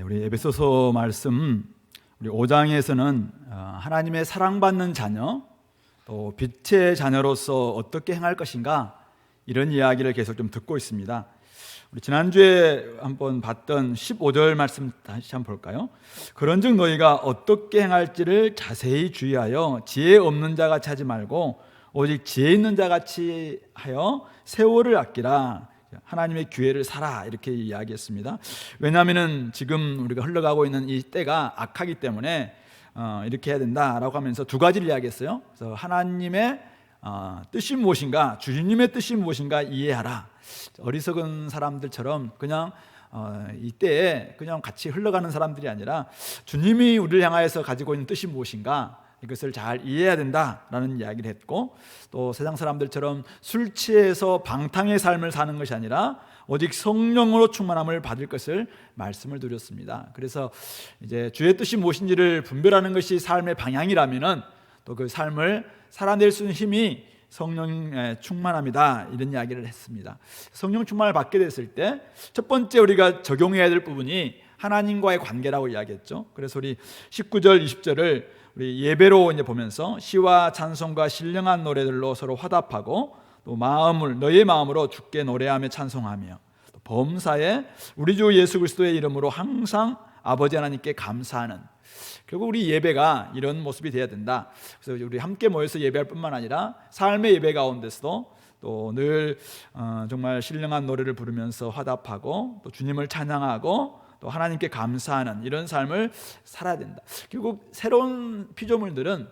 우리 에베소서 말씀 우리 5장에서는 하나님의 사랑받는 자녀, 또 빛의 자녀로서 어떻게 행할 것인가, 이런 이야기를 계속 좀 듣고 있습니다. 우리 지난주에 한번 봤던 15절 말씀 다시 한번 볼까요? 그런즉 너희가 어떻게 행할지를 자세히 주의하여 지혜 없는 자같이 하지 말고 오직 지혜 있는 자같이 하여 세월을 아끼라. 하나님의 기회를 살아, 이렇게 이야기했습니다. 왜냐하면 지금 우리가 흘러가고 있는 이 때가 악하기 때문에 이렇게 해야 된다라고 하면서 두 가지를 이야기했어요. 그래서 하나님의 뜻이 무엇인가, 주님의 뜻이 무엇인가 이해하라. 어리석은 사람들처럼 그냥 이때에 그냥 같이 흘러가는 사람들이 아니라 주님이 우리를 향하여서 가지고 있는 뜻이 무엇인가, 이것을 잘 이해해야 된다라는 이야기를 했고, 또 세상 사람들처럼 술 취해서 방탕의 삶을 사는 것이 아니라 오직 성령으로 충만함을 받을 것을 말씀을 드렸습니다. 그래서 이제 주의 뜻이 무엇인지를 분별하는 것이 삶의 방향이라면은 또 그 삶을 살아낼 수 있는 힘이 성령의 충만함이다, 이런 이야기를 했습니다. 성령 충만을 받게 됐을 때 첫 번째 우리가 적용해야 될 부분이 하나님과의 관계라고 이야기했죠. 그래서 우리 19절 20절을 우리 예배로 이제 보면서 시와 찬송과 신령한 노래들로 서로 화답하고, 또 너의 마음으로 주께 노래하며 찬송하며, 또 범사에 우리 주 예수 그리스도의 이름으로 항상 아버지 하나님께 감사하는, 결국 우리 예배가 이런 모습이 되어야 된다. 그래서 우리 함께 모여서 예배할 뿐만 아니라 삶의 예배 가운데서도 또 늘 정말 신령한 노래를 부르면서 화답하고, 또 주님을 찬양하고, 또 하나님께 감사하는 이런 삶을 살아야 된다. 결국 새로운 피조물들은,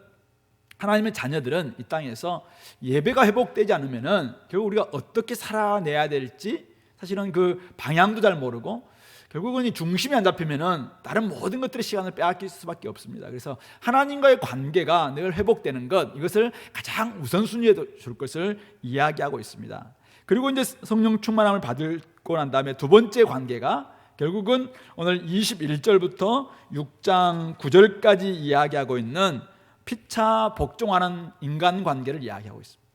하나님의 자녀들은 이 땅에서 예배가 회복되지 않으면은 결국 우리가 어떻게 살아내야 될지 사실은 그 방향도 잘 모르고, 결국은 이 중심이 안 잡히면은 다른 모든 것들의 시간을 빼앗길 수밖에 없습니다. 그래서 하나님과의 관계가 늘 회복되는 것, 이것을 가장 우선순위에 줄 것을 이야기하고 있습니다. 그리고 이제 성령 충만함을 받고 난 다음에 두 번째 관계가 결국은 오늘 21절부터 6장 9절까지 이야기하고 있는 피차 복종하는 인간관계를 이야기하고 있습니다.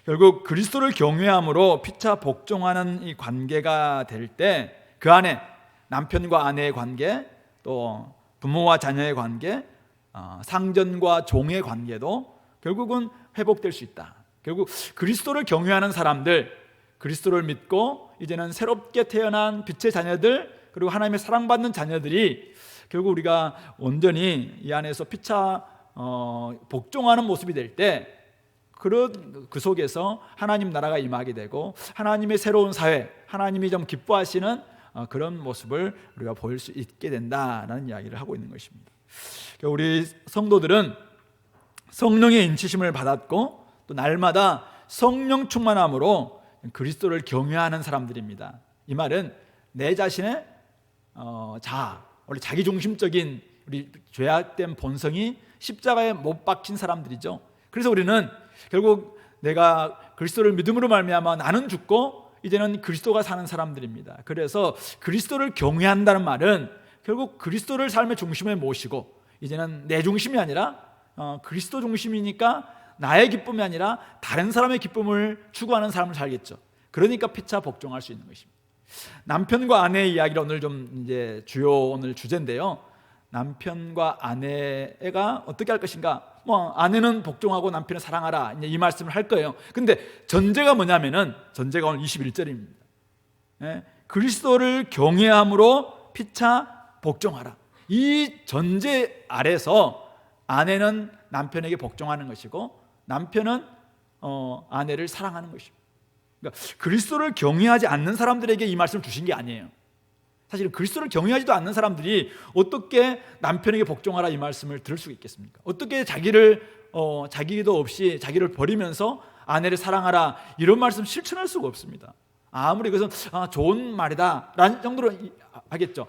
결국 그리스도를 경외함으로 피차 복종하는 이 관계가 될 때 그 안에 남편과 아내의 관계, 또 부모와 자녀의 관계, 상전과 종의 관계도 결국은 회복될 수 있다. 결국 그리스도를 경외하는 사람들, 그리스도를 믿고 이제는 새롭게 태어난 빛의 자녀들, 그리고 하나님의 사랑받는 자녀들이 결국 우리가 온전히 이 안에서 피차 복종하는 모습이 될 때, 그 속에서 하나님 나라가 임하게 되고 하나님의 새로운 사회, 하나님이 좀 기뻐하시는 그런 모습을 우리가 보일 수 있게 된다라는 이야기를 하고 있는 것입니다. 우리 성도들은 성령의 인치심을 받았고, 또 날마다 성령 충만함으로 그리스도를 경외하는 사람들입니다. 이 말은 내 자신의 원래 자기중심적인 우리 죄악된 본성이 십자가에 못 박힌 사람들이죠. 그래서 우리는 결국 내가 그리스도를 믿음으로 말미암아 나는 죽고 이제는 그리스도가 사는 사람들입니다. 그래서 그리스도를 경외한다는 말은 결국 그리스도를 삶의 중심에 모시고, 이제는 내 중심이 아니라 그리스도 중심이니까 나의 기쁨이 아니라 다른 사람의 기쁨을 추구하는 삶을 살겠죠. 그러니까 피차 복종할 수 있는 것입니다. 남편과 아내의 이야기를 오늘 좀 이제 오늘 주제인데요. 남편과 아내가 어떻게 할 것인가? 아내는 복종하고 남편을 사랑하라, 이제 이 말씀을 할 거예요. 근데 전제가 뭐냐면은, 전제가 오늘 21절입니다. 그리스도를 경외함으로 피차 복종하라. 이 전제 아래서 아내는 남편에게 복종하는 것이고, 남편은 아내를 사랑하는 것입니다. 그러니까 그리스도를 경외하지 않는 사람들에게 이 말씀을 주신 게 아니에요. 사실 그리스도를 경외하지도 않는 사람들이 어떻게 남편에게 복종하라 이 말씀을 들을 수 있겠습니까? 어떻게 자기도 없이 자기를 버리면서 아내를 사랑하라 이런 말씀 실천할 수가 없습니다. 아무리 그것은 좋은 말이다 라는 정도로 하겠죠.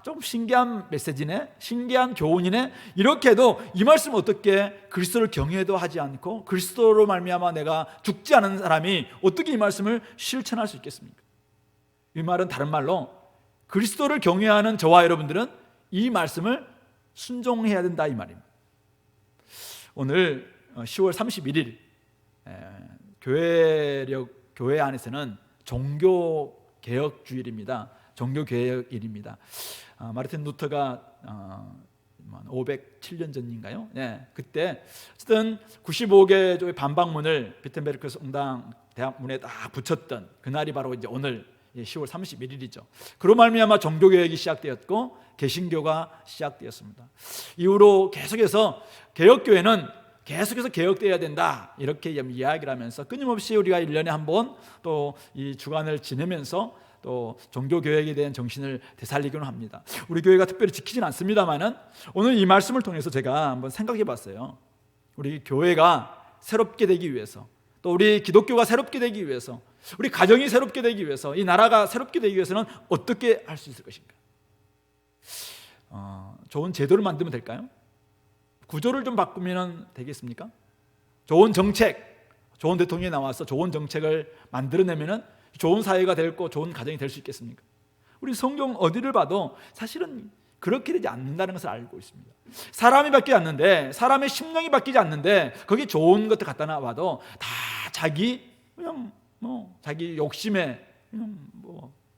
좀 신기한 메시지네, 신기한 교훈이네, 이렇게 해도 이 말씀 어떻게 그리스도를 경외도 하지 않고 그리스도로 말미암아 내가 죽지 않은 사람이 어떻게 이 말씀을 실천할 수 있겠습니까? 이 말은 다른 말로 그리스도를 경외하는 저와 여러분들은 이 말씀을 순종해야 된다, 이 말입니다. 오늘 10월 31일 교회 안에서는 종교개혁주일입니다. 종교개혁일입니다. 마르틴 루터가 507년 전인가요? 네, 그때 어쨌든 95개 조의 반박문을 비텐베르크 성당 대학 문에 딱 붙였던 그날이 바로 이제 오늘 10월 31일이죠. 그로 말미암아 종교개혁이 시작되었고 개신교가 시작되었습니다. 이후로 계속해서 개혁교회는 계속해서 개혁되어야 된다 이렇게 이야기를 하면서 끊임없이 우리가 1년에 한 번 또 이 주간을 지내면서 또 종교개혁에 대한 정신을 되살리기는 합니다. 우리 교회가 특별히 지키진 않습니다만은 오늘 이 말씀을 통해서 제가 한번 생각해 봤어요. 우리 교회가 새롭게 되기 위해서, 또 우리 기독교가 새롭게 되기 위해서, 우리 가정이 새롭게 되기 위해서, 이 나라가 새롭게 되기 위해서는 어떻게 할 수 있을 것인가? 좋은 제도를 만들면 될까요? 구조를 좀 바꾸면 되겠습니까? 좋은 정책, 좋은 대통령이 나와서 좋은 정책을 만들어내면 좋은 사회가 되고 좋은 가정이 될 수 있겠습니까? 우리 성경 어디를 봐도 사실은 그렇게 되지 않는다는 것을 알고 있습니다. 사람이 바뀌지 않는데, 사람의 심령이 바뀌지 않는데 거기 좋은 것들 갖다 놔봐도 다 자기 그냥 자기 욕심에 그냥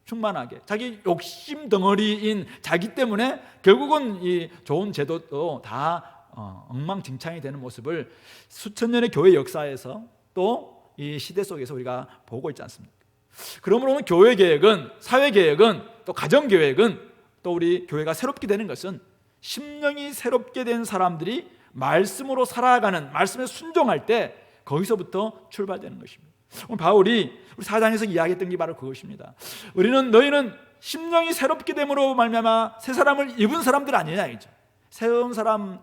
충만하게 자기 욕심 덩어리인 자기 때문에 결국은 이 좋은 제도도 다 엉망진창이 되는 모습을 수천 년의 교회 역사에서 또 이 시대 속에서 우리가 보고 있지 않습니까? 그러므로 오늘 교회 개혁은, 사회 개혁은, 또 가정 개혁은, 또 우리 교회가 새롭게 되는 것은 심령이 새롭게 된 사람들이 말씀으로 살아가는, 말씀에 순종할 때 거기서부터 출발되는 것입니다. 오늘 바울이 우리 4장에서 이야기했던 게 바로 그것입니다. 너희는 심령이 새롭게 됨으로 말미암아 새 사람을 입은 사람들 아니냐 이죠. 새로운 사람,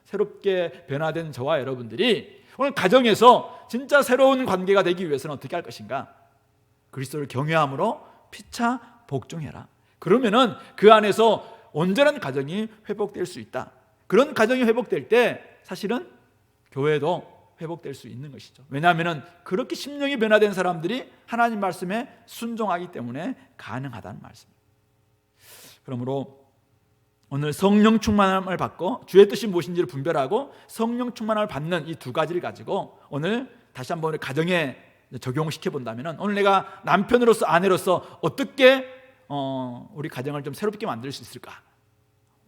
새롭게 변화된 저와 여러분들이 오늘 가정에서 진짜 새로운 관계가 되기 위해서는 어떻게 할 것인가? 그리스도를 경외함으로 피차 복종해라. 그러면은 그 안에서 온전한 가정이 회복될 수 있다. 그런 가정이 회복될 때 사실은 교회도 회복될 수 있는 것이죠. 왜냐하면 그렇게 심령이 변화된 사람들이 하나님 말씀에 순종하기 때문에 가능하다는 말씀입니다. 그러므로 오늘 성령 충만함을 받고 주의 뜻이 무엇인지를 분별하고 성령 충만함을 받는 이 두 가지를 가지고 오늘 다시 한번 우리 가정에 적용시켜 본다면 오늘 내가 남편으로서 아내로서 어떻게 우리 가정을 좀 새롭게 만들 수 있을까?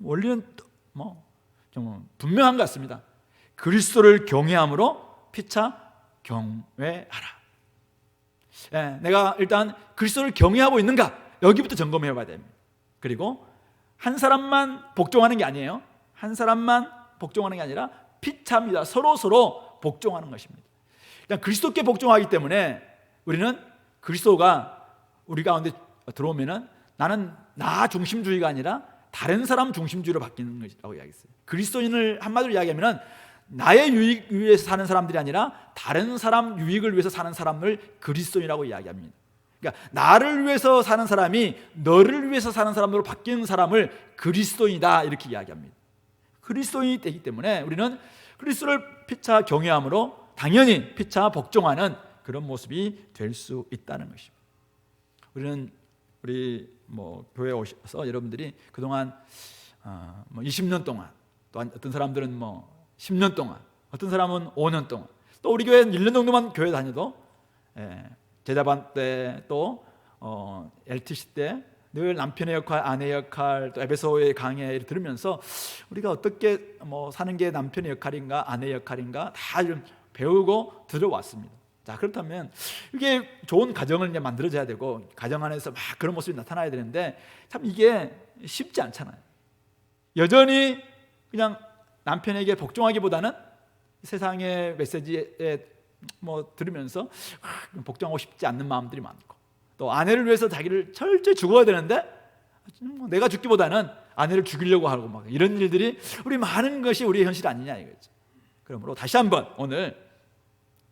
원리는 좀 분명한 것 같습니다. 그리스도를 경외함으로 피차 경외하라. 내가 일단 그리스도를 경외하고 있는가? 여기부터 점검해 봐야 됩니다. 그리고 한 사람만 복종하는 게 아니에요. 한 사람만 복종하는 게 아니라 피차입니다. 서로 복종하는 것입니다. 일단 그리스도께 복종하기 때문에 우리는 그리스도가 우리 가운데 들어오면은 나는 나 중심주의가 아니라 다른 사람 중심주의로 바뀌는 것이라고 이야기했어요. 그리스도인을 한마디로 이야기하면은 나의 유익 위해서 사는 사람들이 아니라 다른 사람 유익을 위해서 사는 사람을 그리스도인이라고 이야기합니다. 그러니까 나를 위해서 사는 사람이 너를 위해서 사는 사람으로 바뀌는 사람을 그리스도인이다 이렇게 이야기합니다. 그리스도인이 되기 때문에 우리는 그리스도를 피차 경외함으로 당연히 피차 복종하는 그런 모습이 될 수 있다는 것입니다. 우리 교회에 오셔서 여러분들이 그동안 20년 동안, 또 어떤 사람들은 10년 동안, 어떤 사람은 5년 동안, 또 우리 교회는 1년 정도만 교회 다녀도 제자반 때 또 LTC 때 늘 남편의 역할, 아내의 역할, 또 에베소의 강의를 들으면서 우리가 어떻게 사는 게 남편의 역할인가, 아내의 역할인가 다 좀 배우고 들어왔습니다. 자, 그렇다면 이게 좋은 가정을 이제 만들어져야 되고 가정 안에서 막 그런 모습이 나타나야 되는데 참 이게 쉽지 않잖아요. 여전히 그냥 남편에게 복종하기보다는 세상의 메시지에 들으면서 복종하고 싶지 않는 마음들이 많고, 또 아내를 위해서 자기를 철저히 죽어야 되는데 내가 죽기보다는 아내를 죽이려고 하고 막 이런 일들이 우리 많은 것이 우리의 현실 아니냐 이거죠. 그러므로 다시 한번 오늘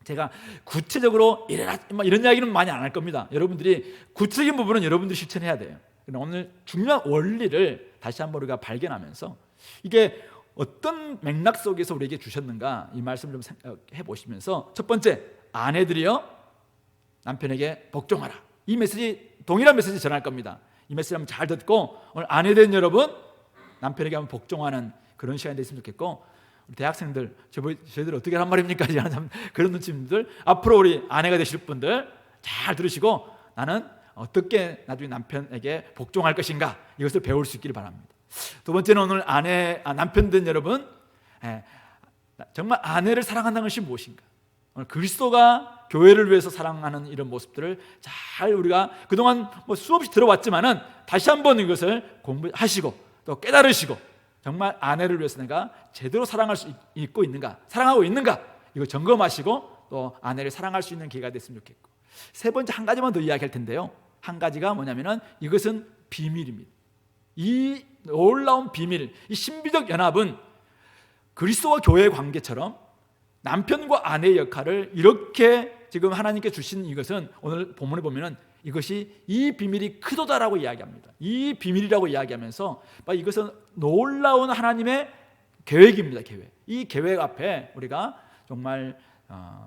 제가 구체적으로 이런 이야기는 많이 안 할 겁니다. 여러분들이 구체적인 부분은 여러분들이 실천해야 돼요. 오늘 중요한 원리를 다시 한번 우리가 발견하면서 이게 어떤 맥락 속에서 우리에게 주셨는가 이 말씀을 좀 생각해 보시면서, 첫 번째, 아내들이여 남편에게 복종하라. 이 메시지, 동일한 메시지 전할 겁니다. 이 메시지 한번 잘 듣고 오늘 아내된 여러분 남편에게 한번 복종하는 그런 시간이 됐으면 좋겠고, 우리 대학생들 저희들 어떻게 한 말입니까? 그런 눈치들 앞으로 우리 아내가 되실 분들 잘 들으시고 나는 어떻게 나중에 남편에게 복종할 것인가, 이것을 배울 수 있기를 바랍니다. 두 번째는 오늘 남편된 여러분, 정말 아내를 사랑한다는 것이 무엇인가? 오늘 그리스도가 교회를 위해서 사랑하는 이런 모습들을 잘 우리가 그동안 수없이 들어왔지만은 다시 한번 이것을 공부하시고 또 깨달으시고, 정말 아내를 위해서 내가 제대로 사랑할 수 있고 있는가, 사랑하고 있는가, 이거 점검하시고 또 아내를 사랑할 수 있는 기회가 됐으면 좋겠고, 세 번째 한 가지만 더 이야기할 텐데요. 한 가지가 뭐냐면은 이것은 비밀입니다. 이 놀라운 비밀, 이 신비적 연합은 그리스도와 교회의 관계처럼 남편과 아내의 역할을 이렇게 지금 하나님께 주신 이것은, 오늘 본문에 보면은 이것이 이 비밀이 크도다라고 이야기합니다. 이 비밀이라고 이야기하면서 이것은 놀라운 하나님의 계획입니다. 계획. 이 계획 앞에 우리가 정말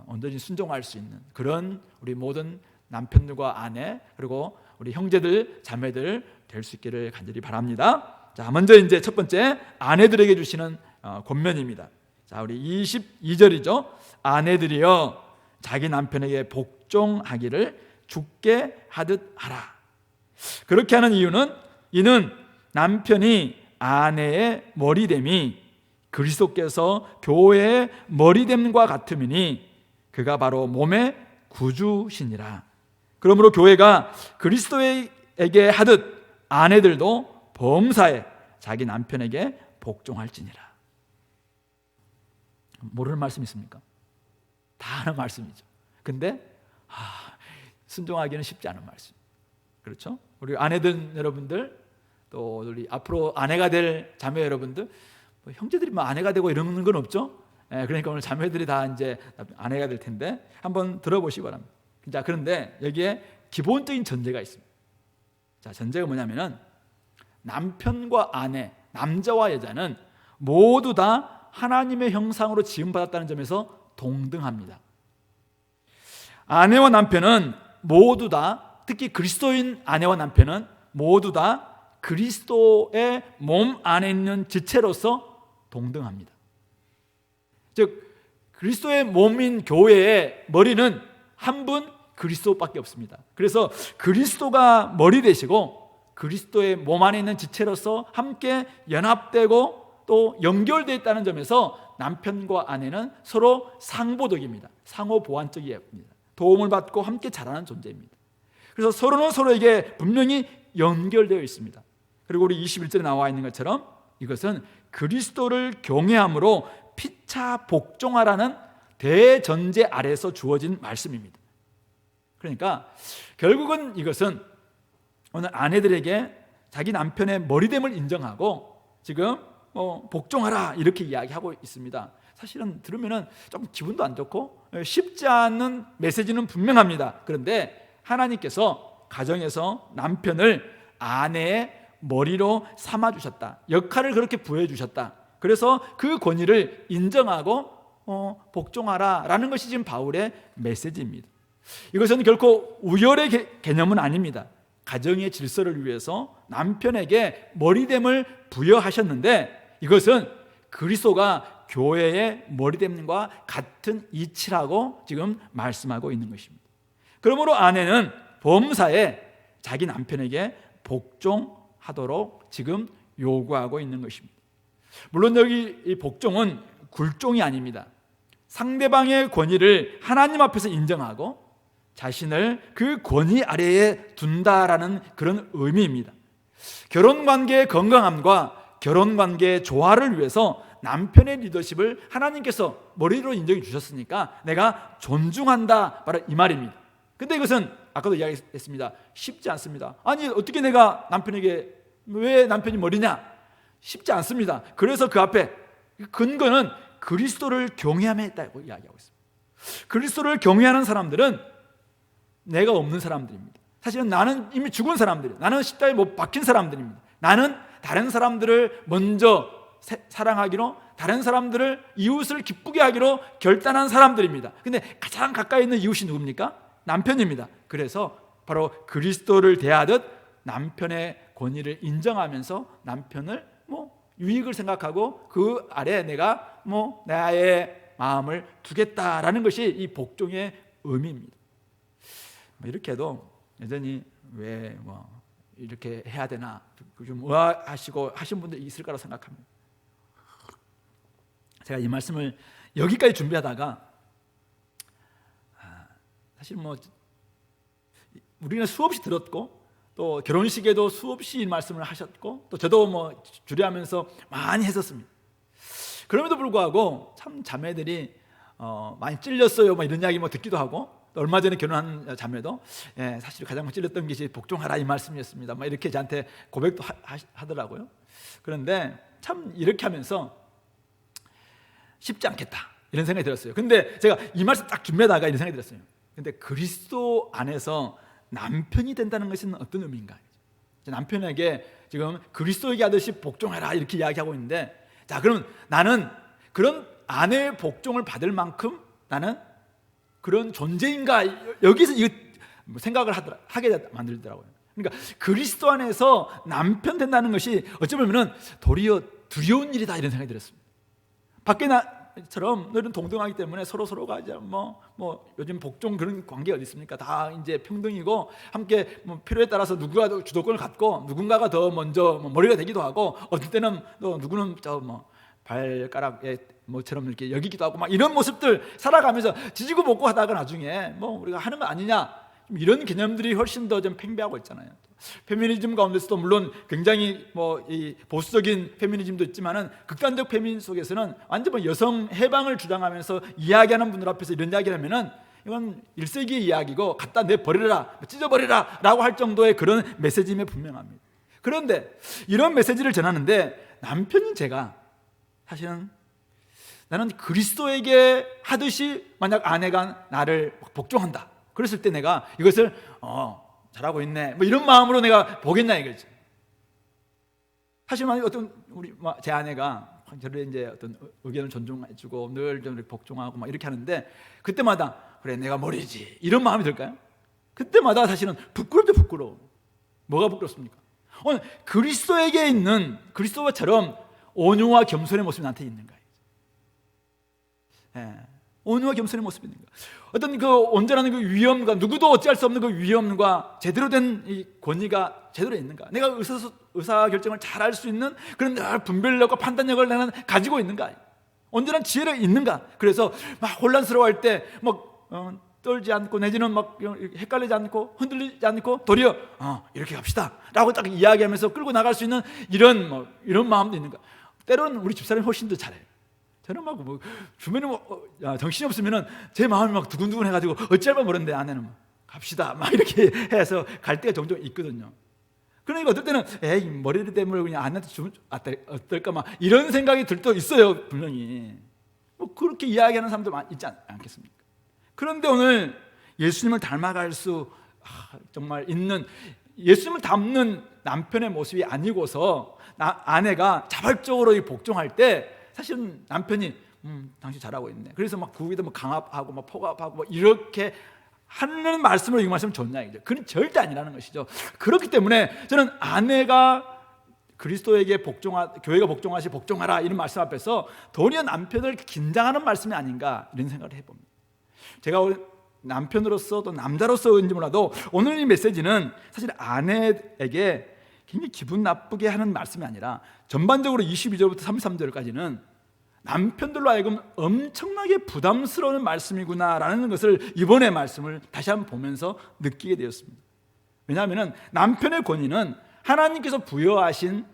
온전히 순종할 수 있는 그런 우리 모든 남편들과 아내, 그리고 우리 형제들, 자매들 될 수 있기를 간절히 바랍니다. 자, 먼저 이제 첫 번째 아내들에게 주시는 권면입니다. 자, 우리 22절이죠. 아내들이여 자기 남편에게 복종하기를 주께 하듯 하라. 그렇게 하는 이유는, 이는 남편이 아내의 머리됨이 그리스도께서 교회의 머리됨과 같음이니 그가 바로 몸의 구주시니라. 그러므로 교회가 그리스도에게 하듯 아내들도 범사에 자기 남편에게 복종할지니라. 모르는 말씀 있습니까? 다 아는 말씀이죠. 근데 순종하기는 쉽지 않은 말씀. 그렇죠? 우리 아내들 여러분들, 또 우리 앞으로 아내가 될 자매 여러분들, 형제들이 아내가 되고 이러는 건 없죠? 그러니까 오늘 자매들이 다 이제 아내가 될 텐데 한번 들어보시기 바랍니다. 자, 그런데 여기에 기본적인 전제가 있습니다. 자, 전제가 뭐냐면은 남편과 아내, 남자와 여자는 모두 다 하나님의 형상으로 지음받았다는 점에서 동등합니다. 아내와 남편은 모두 다, 특히 그리스도인 아내와 남편은 모두 다 그리스도의 몸 안에 있는 지체로서 동등합니다. 즉 그리스도의 몸인 교회의 머리는 한 분 그리스도밖에 없습니다. 그래서 그리스도가 머리 되시고 그리스도의 몸 안에 있는 지체로서 함께 연합되고 또 연결되어 있다는 점에서 남편과 아내는 서로 상보덕입니다. 상호 보완적입니다. 도움을 받고 함께 자라는 존재입니다. 그래서 서로는 서로에게 분명히 연결되어 있습니다. 그리고 우리 21절에 나와 있는 것처럼 이것은 그리스도를 경외함으로 피차 복종하라는 대전제 아래서 주어진 말씀입니다. 그러니까 결국은 이것은 오늘 아내들에게 자기 남편의 머리됨을 인정하고 지금 복종하라 이렇게 이야기하고 있습니다. 사실은 들으면 좀 기분도 안 좋고 쉽지 않은 메시지는 분명합니다. 그런데 하나님께서 가정에서 남편을 아내의 머리로 삼아주셨다, 역할을 그렇게 부여해주셨다. 그래서 그 권위를 인정하고 복종하라라는 것이 지금 바울의 메시지입니다. 이것은 결코 우열의 개념은 아닙니다. 가정의 질서를 위해서 남편에게 머리됨을 부여하셨는데 이것은 그리스도가 교회의 머리됨과 같은 이치라고 지금 말씀하고 있는 것입니다. 그러므로 아내는 범사에 자기 남편에게 복종하도록 지금 요구하고 있는 것입니다. 물론 여기 이 복종은 굴종이 아닙니다. 상대방의 권위를 하나님 앞에서 인정하고 자신을 그 권위 아래에 둔다라는 그런 의미입니다. 결혼관계의 건강함과 결혼관계의 조화를 위해서 남편의 리더십을 하나님께서 머리로 인정해 주셨으니까 내가 존중한다, 바로 이 말입니다. 근데 이것은 아까도 이야기했습니다. 쉽지 않습니다. 아니 어떻게 내가 남편에게, 왜 남편이 머리냐? 쉽지 않습니다. 그래서 그 앞에 근거는 그리스도를 경외함에 있다고 이야기하고 있습니다. 그리스도를 경외하는 사람들은 내가 없는 사람들입니다. 사실은 나는 이미 죽은 사람들이에요. 나는 십자가에 못 박힌 사람들입니다. 나는 다른 사람들을 먼저 사랑하기로, 다른 사람들을, 이웃을 기쁘게 하기로 결단한 사람들입니다. 근데 가장 가까이 있는 이웃이 누굽니까? 남편입니다. 그래서 바로 그리스도를 대하듯 남편의 권위를 인정하면서 남편을 유익을 생각하고 그 아래 내가 나의 마음을 두겠다라는 것이 이 복종의 의미입니다. 이렇게 해도 여전히 왜 뭐 이렇게 해야 되나 좀 의아하시고 하신 분들이 있을 거라고 생각합니다. 제가 이 말씀을 여기까지 준비하다가 사실 뭐 우리는 수없이 들었고 또 결혼식에도 수없이 이 말씀을 하셨고 또 저도 뭐 주례하면서 많이 했었습니다. 그럼에도 불구하고 참 자매들이 많이 찔렸어요 뭐 이런 이야기 뭐 듣기도 하고 또 얼마 전에 결혼한 자매도 사실 가장 찔렸던 것이 복종하라 이 말씀이었습니다 막 이렇게 저한테 고백도 하더라고요. 그런데 참 이렇게 하면서 쉽지 않겠다 이런 생각이 들었어요. 근데 제가 이 말씀 딱 준비하다가 이런 생각이 들었어요. 근데 그리스도 안에서 남편이 된다는 것은 어떤 의미인가? 남편에게 지금 그리스도에게 하듯이 복종해라 이렇게 이야기하고 있는데, 자 그럼 나는 그런 아내의 복종을 받을 만큼 나는 그런 존재인가? 여기서 이거 생각을 하게 만들더라고요. 그러니까 그리스도 안에서 남편 된다는 것이 어쩌면 도리어 두려운 일이다 이런 생각이 들었습니다. 밖에 나처럼 너희는 동등하기 때문에 서로가 이제 뭐 요즘 복종 그런 관계 어디 있습니까? 다 이제 평등이고 함께 뭐 필요에 따라서 누구가 주도권을 갖고 누군가가 더 먼저 머리가 되기도 하고 어떤 때는 또 누구는 저 뭐 발가락에 뭐처럼 이렇게 여기기도 하고 막 이런 모습들 살아가면서 지지고 볶고 하다가 나중에 뭐 우리가 하는 거 아니냐 이런 개념들이 훨씬 더 좀 팽배하고 있잖아요. 페미니즘 가운데서도 물론 굉장히 뭐 이 보수적인 페미니즘도 있지만은 극단적 페미니즘 속에서는 완전 뭐 여성 해방을 주장하면서 이야기하는 분들 앞에서 이런 이야기를 하면은 이건 1세기의 이야기고 갖다 내버려라, 찢어버려라 라고 할 정도의 그런 메시지임에 분명합니다. 그런데 이런 메시지를 전하는데 남편인 제가 사실은 나는 그리스도에게 하듯이 만약 아내가 나를 복종한다 그랬을 때 내가 이것을 잘하고 있네 뭐 이런 마음으로 내가 보겠냐 이거지. 사실 만약 어떤 제 아내가 저를 이제 어떤 의견을 존중해주고 늘 좀 복종하고 막 이렇게 하는데 그때마다 그래 내가 머리지 이런 마음이 들까요? 그때마다 사실은 부끄러워. 뭐가 부끄럽습니까? 오늘 그리스도에게 있는 그리스도처럼 온유와 겸손의 모습이 나한테 있는가? 온유와 겸손의 모습이 있는가? 어떤 그 온전한 그 위엄과 누구도 어찌할 수 없는 그 위엄과 제대로 된 이 권위가 제대로 있는가? 내가 의사 결정을 잘 할 수 있는 그런 분별력과 판단력을 나는 가지고 있는가? 온전한 지혜가 있는가? 그래서 막 혼란스러워할 때 막 떨지 않고 내지는 막 헷갈리지 않고 흔들리지 않고 도리어 이렇게 갑시다라고 딱 이야기하면서 끌고 나갈 수 있는 이런 마음도 있는가? 때로는 우리 집사람이 훨씬 더 잘해요. 저는 막 주변에 정신이 없으면은 제 마음이 막 두근두근 해가지고 어찌할까 모르는데 아내는 갑시다 막 이렇게 해서 갈 때가 종종 있거든요. 그러니까 어떨 때는 에이 머리를 때문에 그냥 아내한테 주면 어떨까 막 이런 생각이 들 때도 있어요. 분명히 뭐 그렇게 이야기하는 사람도 있지 않겠습니까? 그런데 오늘 예수님을 닮아갈 수 정말 있는 예수님을 닮는 남편의 모습이 아니고서 아내가 자발적으로 복종할 때 사실은 남편이 당신 잘하고 있네. 그래서 막 그 위에다 뭐 강압하고 막 포갑하고 뭐 이렇게 하는 말씀으로 이 말씀을 줬냐 이죠. 그건 절대 아니라는 것이죠. 그렇기 때문에 저는 아내가 그리스도에게 교회가 복종하라 이런 말씀 앞에서 도리어 남편을 긴장하는 말씀이 아닌가 이런 생각을 해봅니다. 제가 남편으로서 또 남자로서인지 몰라도 오늘 이 메시지는 사실 아내에게 굉장히 기분 나쁘게 하는 말씀이 아니라 전반적으로 22절부터 33절까지는 남편들로 하여금 엄청나게 부담스러운 말씀이구나라는 것을 이번에 말씀을 다시 한번 보면서 느끼게 되었습니다. 왜냐하면 남편의 권위는 하나님께서 부여하신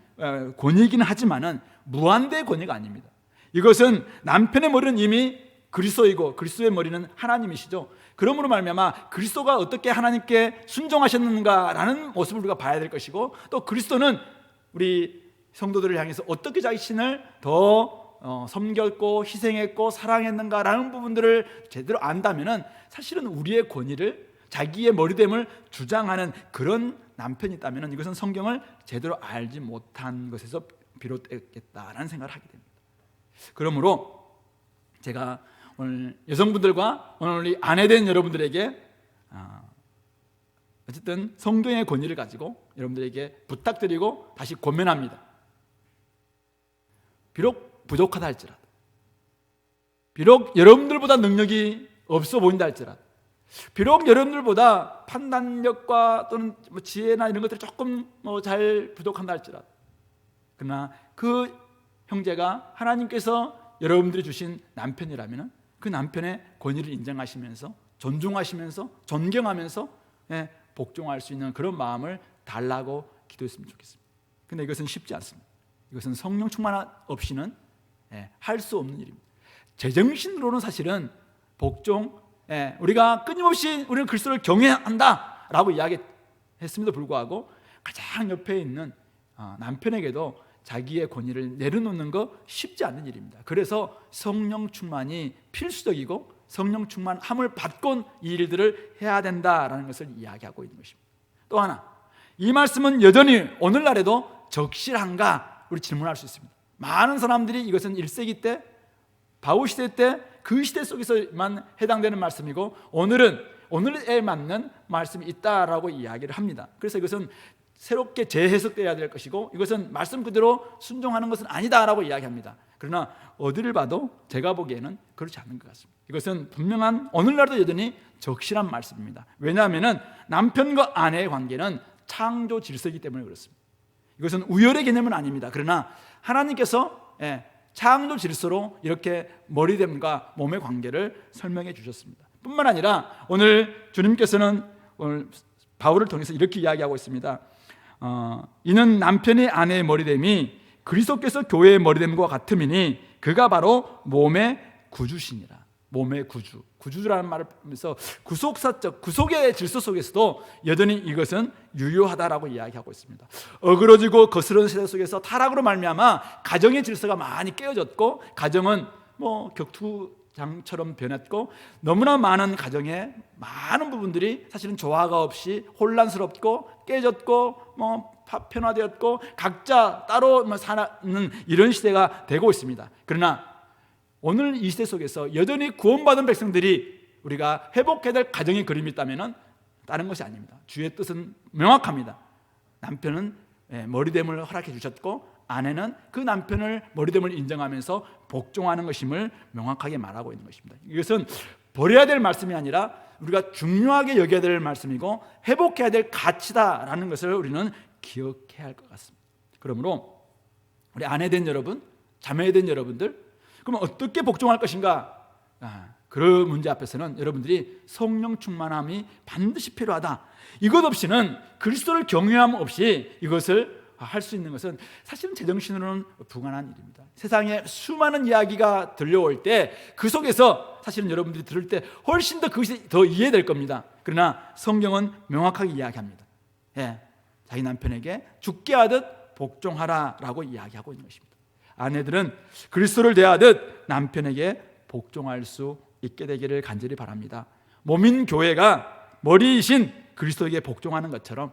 권위이긴 하지만은 무한대의 권위가 아닙니다. 이것은 남편의 머리는 이미 그리스도이고 그리스도의 머리는 하나님이시죠. 그러므로 말미암아 그리스도가 어떻게 하나님께 순종하셨는가라는 모습을 우리가 봐야 될 것이고 또 그리스도는 우리 성도들을 향해서 어떻게 자신을 더 섬겼고 희생했고 사랑했는가라는 부분들을 제대로 안다면은 사실은 우리의 권위를 자기의 머리됨을 주장하는 그런 남편이 있다면은 이것은 성경을 제대로 알지 못한 것에서 비롯됐겠다라는 생각을 하게 됩니다. 그러므로 제가 오늘 여성분들과 오늘 우리 아내된 여러분들에게 어쨌든 성경의 권위를 가지고 여러분들에게 부탁드리고 다시 권면합니다. 비록 부족하다 할지라도, 비록 여러분들보다 능력이 없어 보인다 할지라도, 비록 여러분들보다 판단력과 또는 지혜나 이런 것들이 조금 잘 부족한다 할지라도, 그러나 그 형제가 하나님께서 여러분들이 주신 남편이라면 그 남편의 권위를 인정하시면서 존중하시면서 존경하면서 복종할 수 있는 그런 마음을 달라고 기도했으면 좋겠습니다. 근데 이것은 쉽지 않습니다. 이것은 성령 충만 없이는 할 수 없는 일입니다. 제정신으로는 사실은 복종, 우리가 끊임없이 우리는 그리스도를 경외한다 라고 이야기했음에도 불구하고 가장 옆에 있는 남편에게도 자기의 권위를 내려놓는 거 쉽지 않는 일입니다. 그래서 성령 충만이 필수적이고 성령 충만함을 받고 이 일들을 해야 된다라는 것을 이야기하고 있는 것입니다. 또 하나, 이 말씀은 여전히 오늘날에도 적실한가 우리 질문할 수 있습니다. 많은 사람들이 이것은 1세기 때 바울 시대 때 그 시대 속에서만 해당되는 말씀이고 오늘에 맞는 말씀이 있다라고 이야기를 합니다. 그래서 이것은 새롭게 재해석되어야 될 것이고 이것은 말씀 그대로 순종하는 것은 아니다라고 이야기합니다. 그러나 어디를 봐도 제가 보기에는 그렇지 않는 것 같습니다. 이것은 분명한 오늘날도 여전히 적실한 말씀입니다. 왜냐하면 남편과 아내의 관계는 창조 질서이기 때문에 그렇습니다. 이것은 우열의 개념은 아닙니다. 그러나 하나님께서 창조 질서로 이렇게 머리됨과 몸의 관계를 설명해 주셨습니다. 뿐만 아니라 오늘 주님께서는 오늘 바울을 통해서 이렇게 이야기하고 있습니다. 이는 남편이 아내의 머리됨이 그리스도께서 교회의 머리됨과 같음이니 그가 바로 몸의 구주시니라. 몸의 구주라는 말을 하면서 구속사적 구속의 질서 속에서도 여전히 이것은 유효하다라고 이야기하고 있습니다. 어그러지고 거스른 세대 속에서 타락으로 말미암아 가정의 질서가 많이 깨어졌고 가정은 격투장처럼 변했고 너무나 많은 가정의 많은 부분들이 사실은 조화가 없이 혼란스럽고 깨졌고 파편화되었고 각자 따로 사는 이런 시대가 되고 있습니다. 그러나 오늘 이 시대 속에서 여전히 구원받은 백성들이 우리가 회복해야 될 가정의 그림이 있다면 다른 것이 아닙니다. 주의 뜻은 명확합니다. 남편은 머리됨을 허락해 주셨고 아내는 그 남편을 머리됨을 인정하면서 복종하는 것임을 명확하게 말하고 있는 것입니다. 이것은 버려야 될 말씀이 아니라 우리가 중요하게 여겨야 될 말씀이고 회복해야 될 가치다라는 것을 우리는 기억해야 할 것 같습니다. 그러므로 우리 아내된 여러분, 자매된 여러분들, 그러면 어떻게 복종할 것인가? 그런 문제 앞에서는 여러분들이 성령 충만함이 반드시 필요하다. 이것 없이는 그리스도를 경외함 없이 이것을 할 수 있는 것은 사실은 제정신으로는 불가능한 일입니다. 세상에 수많은 이야기가 들려올 때 그 속에서 사실은 여러분들이 들을 때 훨씬 더 그것이 더 이해될 겁니다. 그러나 성경은 명확하게 이야기합니다. 자기 남편에게 죽게 하듯 복종하라라고 이야기하고 있는 것입니다. 아내들은 그리스도를 대하듯 남편에게 복종할 수 있게 되기를 간절히 바랍니다. 몸인 교회가 머리이신 그리스도에게 복종하는 것처럼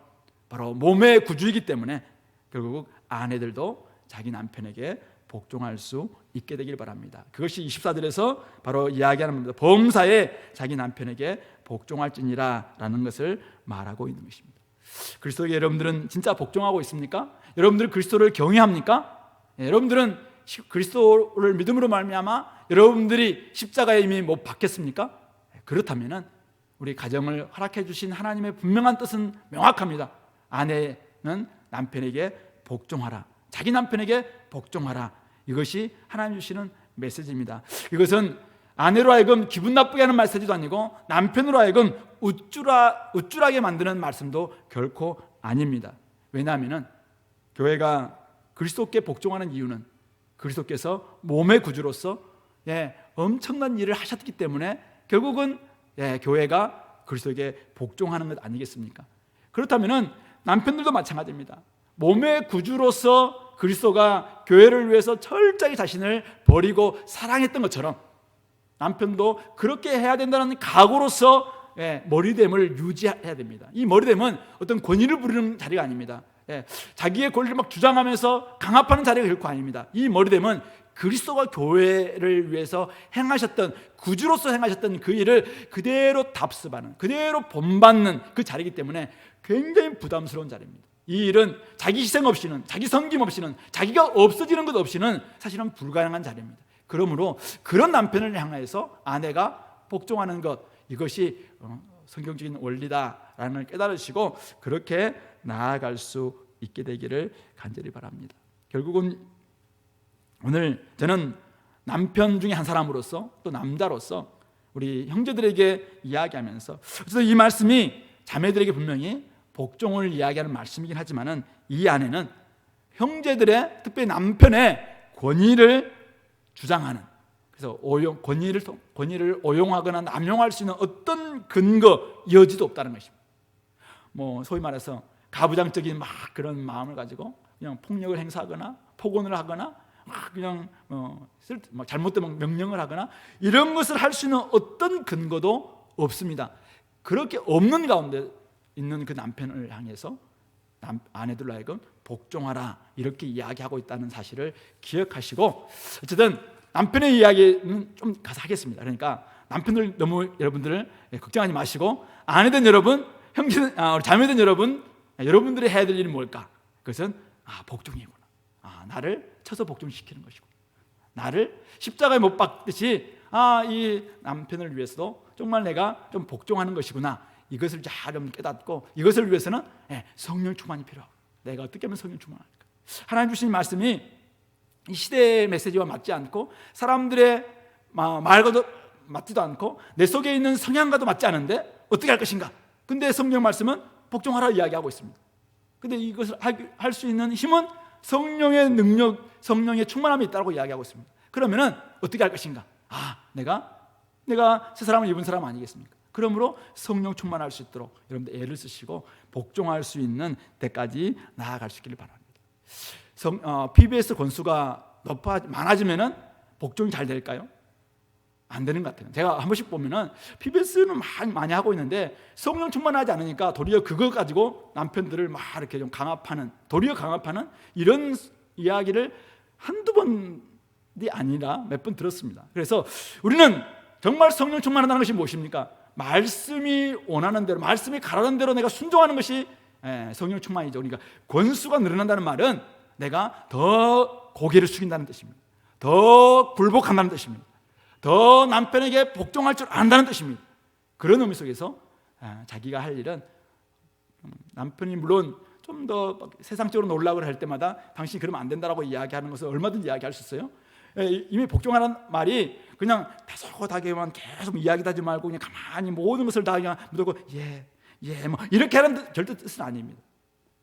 바로 몸의 구주이기 때문에 결국 아내들도 자기 남편에게 복종할 수 있게 되길 바랍니다. 그것이 24절에서 바로 이야기하는 겁니다. 범사에 자기 남편에게 복종할지니라 라는 것을 말하고 있는 것입니다. 그리스도에게 여러분들은 진짜 복종하고 있습니까? 여러분들 그리스도를 경외합니까? 여러분들은 그리스도를 믿음으로 말미암아 여러분들이 십자가에 이미 못 박혔습니까? 그렇다면 우리 가정을 허락해 주신 하나님의 분명한 뜻은 명확합니다. 아내는 남편에게 복종하라. 자기 남편에게 복종하라. 이것이 하나님 주시는 메시지입니다. 이것은 아내로 하여금 기분 나쁘게 하는 메시지도 아니고 남편으로 하여금 우쭐하게 만드는 말씀도 결코 아닙니다. 왜냐하면 교회가 그리스도께 복종하는 이유는 그리스도께서 몸의 구주로서 엄청난 일을 하셨기 때문에 결국은 교회가 그리스도에게 복종하는 것 아니겠습니까? 그렇다면 남편들도 마찬가지입니다. 몸의 구주로서 그리스도가 교회를 위해서 철저히 자신을 버리고 사랑했던 것처럼 남편도 그렇게 해야 된다는 각오로서 머리됨을 유지해야 됩니다. 이 머리됨은 어떤 권위를 부리는 자리가 아닙니다. 자기의 권리를 막 주장하면서 강압하는 자리가 결코 아닙니다. 이 머리됨은 그리스도가 교회를 위해서 행하셨던 구주로서 행하셨던 그 일을 그대로 답습하는, 그대로 본받는 그 자리이기 때문에 굉장히 부담스러운 자리입니다. 이 일은 자기 희생 없이는, 자기 섬김 없이는, 자기가 없어지는 것 없이는 사실은 불가능한 자리입니다. 그러므로 그런 남편을 향해서 아내가 복종하는 것, 이것이 성경적인 원리다라는 걸 깨달으시고 그렇게 나아갈 수 있게 되기를 간절히 바랍니다. 결국은 오늘 저는 남편 중에 한 사람으로서 또 남자로서 우리 형제들에게 이야기하면서 어쨌든 이 말씀이 자매들에게 분명히 복종을 이야기하는 말씀이긴 하지만은 이 안에는 형제들의 특별히 남편의 권위를 주장하는, 그래서 권위를 오용하거나 남용할 수 있는 어떤 근거, 여지도 없다는 것입니다. 소위 말해서 가부장적인 막 그런 마음을 가지고 그냥 폭력을 행사하거나 폭언을 하거나 그냥 잘못된 명령을 하거나 이런 것을 할 수 있는 어떤 근거도 없습니다. 그렇게 없는 가운데 있는 그 남편을 향해서 아내들로 하여금 복종하라 이렇게 이야기하고 있다는 사실을 기억하시고, 어쨌든 남편의 이야기는 좀 가서 하겠습니다. 그러니까 남편들 너무 여러분들을 걱정하지 마시고, 아내된 여러분, 자매된 여러분, 여러분들이 해야 될 일이 뭘까? 그것은 복종이구나. 나를 쳐서 복종시키는 것이고, 나를 십자가에 못 박듯이 이 남편을 위해서도 정말 내가 좀 복종하는 것이구나. 이것을 잘 깨닫고, 이것을 위해서는 성령 충만이 필요하고, 내가 어떻게 하면 성령 충만할까? 하나님 주신 말씀이 이 시대의 메시지와 맞지 않고 사람들의 말과도 맞지도 않고 내 속에 있는 성향과도 맞지 않은데 어떻게 할 것인가? 근데 성경 말씀은 복종하라 이야기하고 있습니다. 근데 이것을 할 수 있는 힘은 성령의 능력, 성령의 충만함이 있다고 이야기하고 있습니다. 그러면은 어떻게 할 것인가? 내가 새 사람을 입은 사람 아니겠습니까? 그러므로 성령 충만할 수 있도록 여러분들 애를 쓰시고 복종할 수 있는 데까지 나아갈 수 있기를 바랍니다. PBS 권수가 많아지면은 복종이 잘 될까요? 안 되는 것 같아요. 제가 한 번씩 보면은 PBS는 많이 하고 있는데 성령 충만하지 않으니까 도리어 그거 가지고 남편들을 막 이렇게 좀 강압하는 이런 이야기를 한두 번이 아니라 몇 번 들었습니다. 그래서 우리는 정말 성령 충만하다는 것이 무엇입니까? 말씀이 원하는 대로, 말씀이 가라는 대로 내가 순종하는 것이 성령 충만이죠. 그러니까 권수가 늘어난다는 말은 내가 더 고개를 숙인다는 뜻입니다. 더 굴복한다는 뜻입니다. 더 남편에게 복종할 줄 안다는 뜻입니다. 그런 의미 속에서 자기가 할 일은, 남편이 물론 좀 더 세상적으로 놀라고 할 때마다 당신이 그러면 안 된다라고 이야기하는 것을 얼마든지 이야기할 수 있어요. 이미 복종하라는 말이 그냥 다소곳하게만 계속 이야기도 하지 말고 그냥 가만히 모든 것을 다 그냥 무조건 이렇게 하는 절대 뜻은 아닙니다.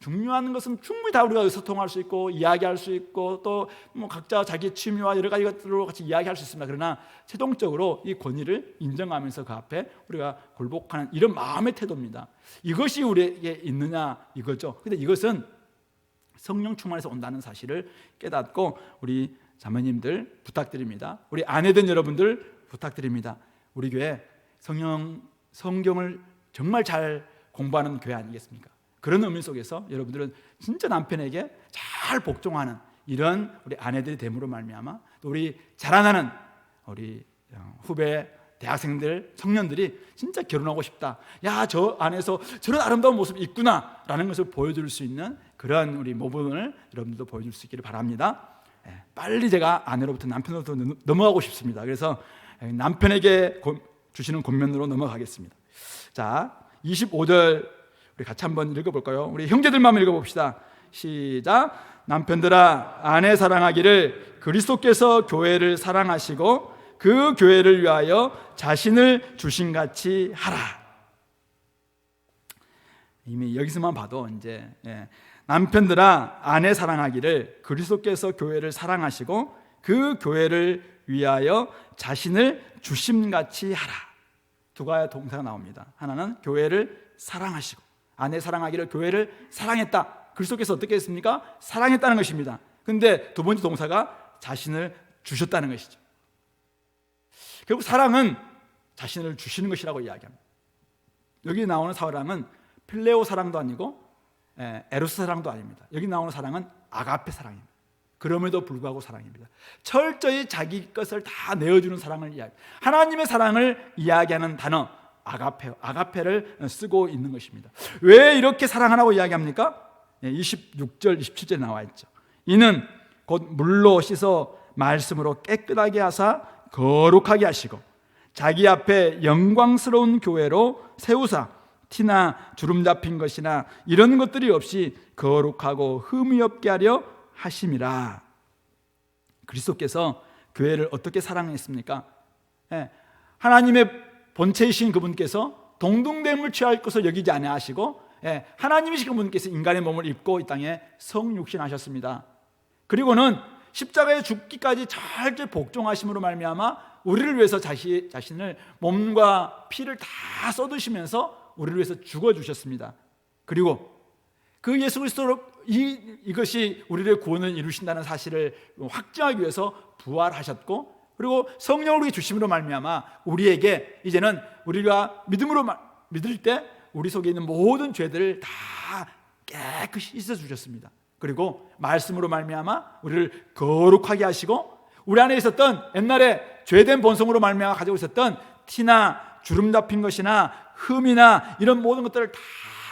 중요한 것은 충분히 다 우리가 의사소통할 수 있고 이야기할 수 있고 또 각자 자기의 취미와 여러 가지 것들로 같이 이야기할 수 있습니다. 그러나 최종적으로 이 권위를 인정하면서 그 앞에 우리가 굴복하는 이런 마음의 태도입니다. 이것이 우리에게 있느냐 이거죠. 근데 이것은 성령 충만에서 온다는 사실을 깨닫고 우리 자매님들 부탁드립니다. 우리 아내된 여러분들 부탁드립니다. 우리 교회 성경을 정말 잘 공부하는 교회 아니겠습니까? 그런 의미 속에서 여러분들은 진짜 남편에게 잘 복종하는 이런 우리 아내들이 됨으로 말미암아 또 우리 자라나는 우리 후배 대학생들, 청년들이 진짜 결혼하고 싶다. 저 안에서 저런 아름다운 모습이 있구나 라는 것을 보여줄 수 있는 그런 우리 모범을 여러분들도 보여줄 수 있기를 바랍니다. 빨리 제가 아내로부터 남편으로부터 넘어가고 싶습니다. 그래서 남편에게 주시는 권면으로 넘어가겠습니다. 자, 25절 우리 같이 한번 읽어볼까요? 우리 형제들만 읽어봅시다. 시작. 남편들아 아내 사랑하기를 그리스도께서 교회를 사랑하시고 그 교회를 위하여 자신을 주신같이 하라. 이미 여기서만 봐도 이제 남편들아 아내 사랑하기를 그리스도께서 교회를 사랑하시고 그 교회를 위하여 자신을 주심같이 하라. 두 가지 동사가 나옵니다. 하나는 교회를 사랑하시고, 아내 사랑하기를 교회를 사랑했다. 그리스도께서 어떻게 했습니까? 사랑했다는 것입니다. 근데 두 번째 동사가 자신을 주셨다는 것이죠. 결국 사랑은 자신을 주시는 것이라고 이야기합니다. 여기 나오는 사랑은 필레오 사랑도 아니고 에로스 사랑도 아닙니다. 여기 나오는 사랑은 아가페 사랑입니다. 그럼에도 불구하고 사랑입니다. 철저히 자기 것을 다 내어주는 사랑을 이야기합니다. 하나님의 사랑을 이야기하는 단어 아가페를 쓰고 있는 것입니다. 왜 이렇게 사랑하라고 이야기합니까? 26절, 27절에 나와 있죠. 이는 곧 물로 씻어 말씀으로 깨끗하게 하사 거룩하게 하시고 자기 앞에 영광스러운 교회로 세우사 티나 주름 잡힌 것이나 이런 것들이 없이 거룩하고 흠이 없게 하려 하심이라. 그리스도께서 교회를 어떻게 사랑했습니까? 하나님의 본체이신 그분께서 동등됨을 취할 것을 여기지 아니하시고 하나님이신 그분께서 인간의 몸을 입고 이 땅에 성육신하셨습니다. 그리고는 십자가에 죽기까지 철저히 복종하심으로 말미암아 우리를 위해서 자신을 몸과 피를 다 쏟으시면서 우리를 위해서 죽어주셨습니다. 그리고 그 예수 그리스도로 이것이 우리의 구원을 이루신다는 사실을 확증하기 위해서 부활하셨고, 그리고 성령을 우리에게 주심으로 말미암아 우리에게 이제는 우리가 믿음으로 믿을 때 우리 속에 있는 모든 죄들을 다 깨끗이 씻어 주셨습니다. 그리고 말씀으로 말미암아 우리를 거룩하게 하시고, 우리 안에 있었던 옛날에 죄된 본성으로 말미암아 가지고 있었던 티나 주름 잡힌 것이나 흠이나 이런 모든 것들을 다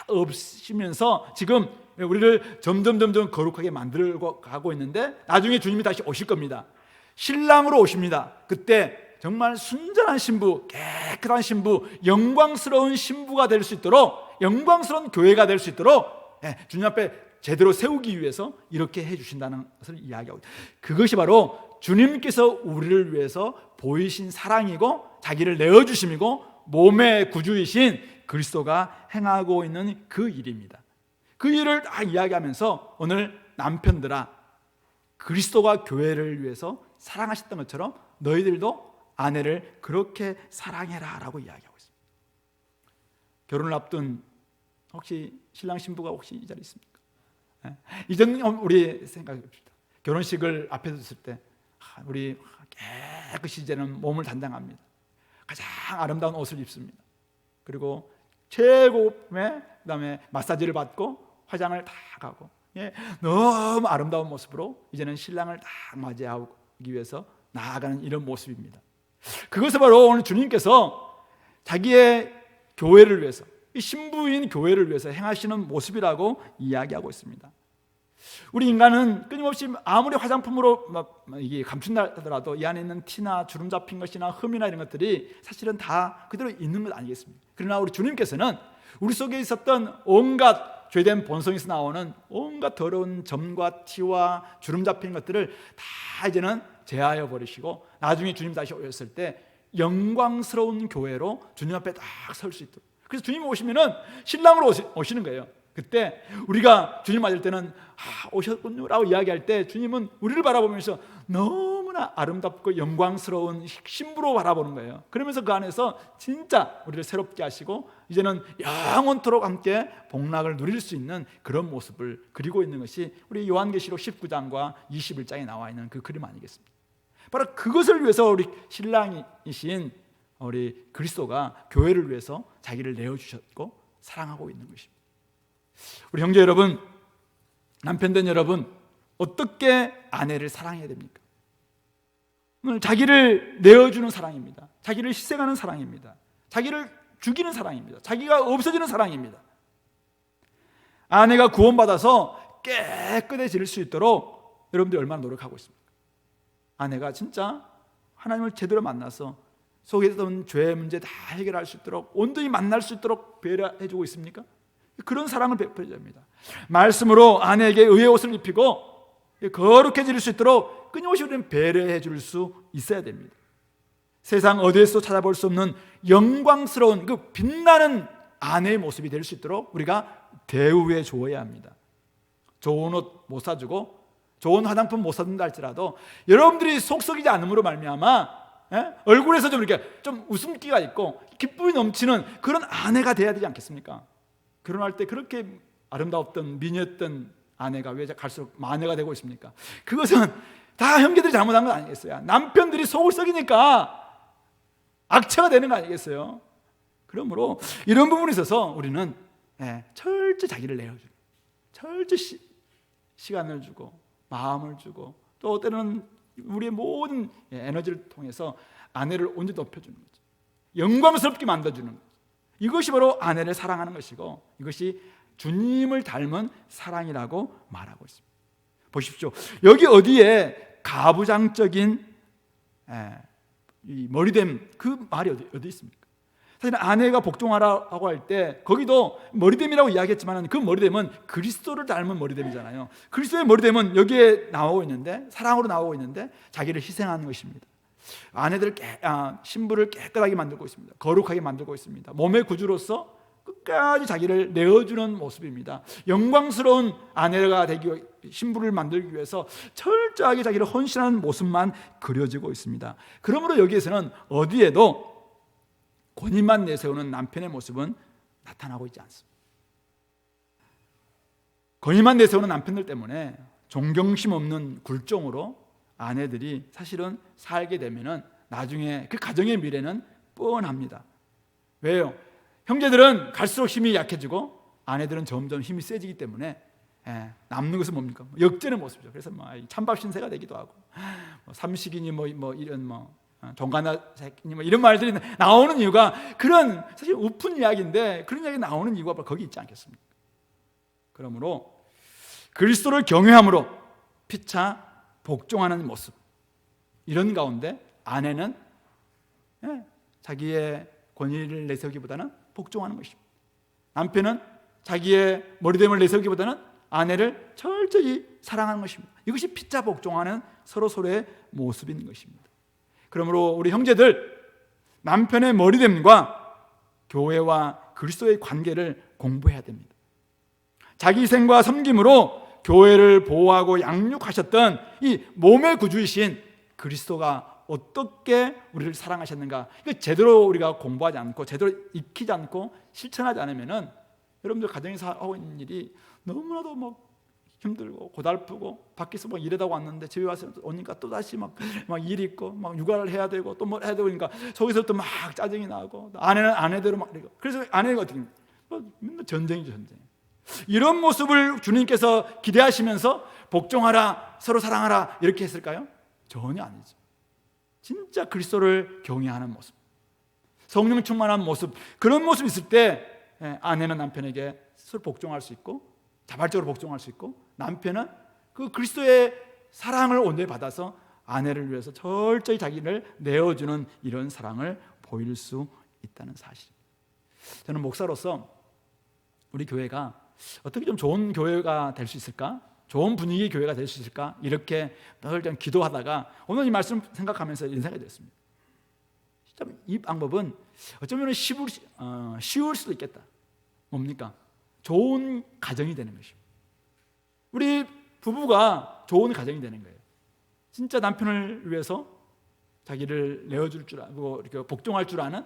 없으시면서 지금 우리를 점점 거룩하게 만들고 가고 있는데, 나중에 주님이 다시 오실 겁니다. 신랑으로 오십니다. 그때 정말 순전한 신부, 깨끗한 신부, 영광스러운 신부가 될 수 있도록, 영광스러운 교회가 될 수 있도록 주님 앞에 제대로 세우기 위해서 이렇게 해주신다는 것을 이야기하고 있습니다. 그것이 바로 주님께서 우리를 위해서 보이신 사랑이고 자기를 내어주심이고 몸의 구주이신 그리스도가 행하고 있는 그 일입니다. 그 일을 다 이야기하면서 오늘 남편들아, 그리스도가 교회를 위해서 사랑하셨던 것처럼 너희들도 아내를 그렇게 사랑해라 라고 이야기하고 있습니다. 결혼을 앞둔 혹시 신랑 신부가 혹시 이 자리에 있습니까? 이전 우리 생각해 봅시다. 결혼식을 앞에 뒀을 때 우리 깨끗이 이제는 몸을 단장합니다. 가장 아름다운 옷을 입습니다. 그리고 최고의 그다음에 마사지를 받고 화장을 다 가고 너무 아름다운 모습으로 이제는 신랑을 딱 맞이하기 위해서 나아가는 이런 모습입니다. 그것을 바로 오늘 주님께서 자기의 교회를 위해서, 이 신부인 교회를 위해서 행하시는 모습이라고 이야기하고 있습니다. 우리 인간은 끊임없이 아무리 화장품으로 이게 감춘다 하더라도 이 안에 있는 티나 주름 잡힌 것이나 흠이나 이런 것들이 사실은 다 그대로 있는 것 아니겠습니까? 그러나 우리 주님께서는 우리 속에 있었던 온갖 죄된 본성에서 나오는 온갖 더러운 점과 티와 주름 잡힌 것들을 다 이제는 제하여 버리시고, 나중에 주님 다시 오셨을 때 영광스러운 교회로 주님 앞에 딱 설 수 있도록. 그래서 주님 오시면은 신랑으로 오시는 거예요. 그때 우리가 주님 맞을 때는 오셨군요 라고 이야기할 때 주님은 우리를 바라보면서 너무나 아름답고 영광스러운 신부로 바라보는 거예요. 그러면서 그 안에서 진짜 우리를 새롭게 하시고 이제는 영원토록 함께 복락을 누릴 수 있는 그런 모습을 그리고 있는 것이 우리 요한계시록 19장과 21장에 나와 있는 그 그림 아니겠습니까? 바로 그것을 위해서 우리 신랑이신 우리 그리스도가 교회를 위해서 자기를 내어주셨고 사랑하고 있는 것입니다. 우리 형제 여러분, 남편된 여러분, 어떻게 아내를 사랑해야 됩니까? 오늘 자기를 내어주는 사랑입니다. 자기를 희생하는 사랑입니다. 자기를 죽이는 사랑입니다. 자기가 없어지는 사랑입니다. 아내가 구원받아서 깨끗해질 수 있도록 여러분들이 얼마나 노력하고 있습니까? 아내가 진짜 하나님을 제대로 만나서 속에 있던 죄의 문제 다 해결할 수 있도록 온전히 만날 수 있도록 배려해주고 있습니까? 그런 사랑을 베풀어야 합니다. 말씀으로 아내에게 의의 옷을 입히고 거룩해질 수 있도록 끊임없이 우리는 배려해 줄 수 있어야 됩니다. 세상 어디에서 찾아볼 수 없는 영광스러운 그 빛나는 아내의 모습이 될 수 있도록 우리가 대우해 주어야 합니다. 좋은 옷 못 사주고 좋은 화장품 못 사준다 할지라도 여러분들이 속 썩이지 않음으로 말미암아 얼굴에서 좀 이렇게 좀 웃음기가 있고 기쁨이 넘치는 그런 아내가 돼야 되지 않겠습니까? 결혼할 때 그렇게 아름다웠던 미녀였던 아내가 왜 갈수록 마녀가 되고 있습니까? 그것은 다 형제들이 잘못한 건 아니겠어요? 남편들이 속을 썩이니까 악체가 되는 거 아니겠어요? 그러므로 이런 부분에 있어서 우리는 철저히 자기를 내어주고 철저히 시간을 주고 마음을 주고 또 때로는 우리의 모든 에너지를 통해서 아내를 온전히 높여주는 거죠. 영광스럽게 만들어주는 거죠. 이것이 바로 아내를 사랑하는 것이고 이것이 주님을 닮은 사랑이라고 말하고 있습니다. 보십시오. 여기 어디에 가부장적인 이 머리됨 그 말이 어디 있습니까? 사실 아내가 복종하라고 할 때 거기도 머리됨이라고 이야기했지만 그 머리됨은 그리스도를 닮은 머리됨이잖아요. 그리스도의 머리됨은 여기에 나오고 있는데, 사랑으로 나오고 있는데 자기를 희생하는 것입니다. 아내들을 신부를 깨끗하게 만들고 있습니다. 거룩하게 만들고 있습니다. 몸의 구주로서 끝까지 자기를 내어주는 모습입니다. 영광스러운 아내가 되기 위해, 신부를 만들기 위해서 철저하게 자기를 헌신하는 모습만 그려지고 있습니다. 그러므로 여기에서는 어디에도 권위만 내세우는 남편의 모습은 나타나고 있지 않습니다. 권위만 내세우는 남편들 때문에 존경심 없는 굴종으로 아내들이 사실은 살게 되면은 나중에 그 가정의 미래는 뻔합니다. 왜요? 형제들은 갈수록 힘이 약해지고 아내들은 점점 힘이 세지기 때문에 남는 것은 뭡니까? 역전의 모습이죠. 그래서 찬밥 신세가 되기도 하고 삼식이니 이런 종가나 새끼니 이런 말들이 나오는 이유가 그런 사실 우픈 이야기인데 그런 이야기 나오는 이유가 바로 거기 있지 않겠습니까? 그러므로 그리스도를 경외함으로 피차 복종하는 모습, 이런 가운데 아내는 자기의 권위를 내세우기보다는 복종하는 것입니다. 남편은 자기의 머리됨을 내세우기보다는 아내를 철저히 사랑하는 것입니다. 이것이 피차 복종하는 서로의 모습인 것입니다. 그러므로 우리 형제들, 남편의 머리됨과 교회와 그리스도의 관계를 공부해야 됩니다. 자기 희생과 섬김으로 교회를 보호하고 양육하셨던 이 몸의 구주이신 그리스도가 어떻게 우리를 사랑하셨는가, 이거 제대로 우리가 공부하지 않고 제대로 익히지 않고 실천하지 않으면은 여러분들 가정에서 하고 있는 일이 너무나도 힘들고 고달프고, 밖에서 일하다 왔는데 집에 와서 오니까 또 다시 막 일이 있고 육아를 해야 되고 또 뭘 해야 되고, 그러니까 속에서 또 막 짜증이 나고, 아내는 아내대로 막 이러고, 그래서 아내가 어떻게 맨날 전쟁이죠, 전쟁. 이런 모습을 주님께서 기대하시면서 복종하라, 서로 사랑하라 이렇게 했을까요? 전혀 아니죠. 진짜 그리스도를 경외하는 모습, 성령 충만한 모습, 그런 모습이 있을 때 아내는 남편에게 서로 복종할 수 있고, 자발적으로 복종할 수 있고, 남편은 그 그리스도의 사랑을 온전히 받아서 아내를 위해서 철저히 자기를 내어주는 이런 사랑을 보일 수 있다는 사실. 저는 목사로서 우리 교회가 어떻게 좀 좋은 교회가 될 수 있을까? 좋은 분위기의 교회가 될 수 있을까? 이렇게 늘 좀 기도하다가 오늘 이 말씀 생각하면서 이런 생각이 들었습니다. 이 방법은 어쩌면 쉬울 수도 있겠다. 뭡니까? 좋은 가정이 되는 것입니다. 우리 부부가 좋은 가정이 되는 거예요. 진짜 남편을 위해서 자기를 내어줄 줄 알고 이렇게 복종할 줄 아는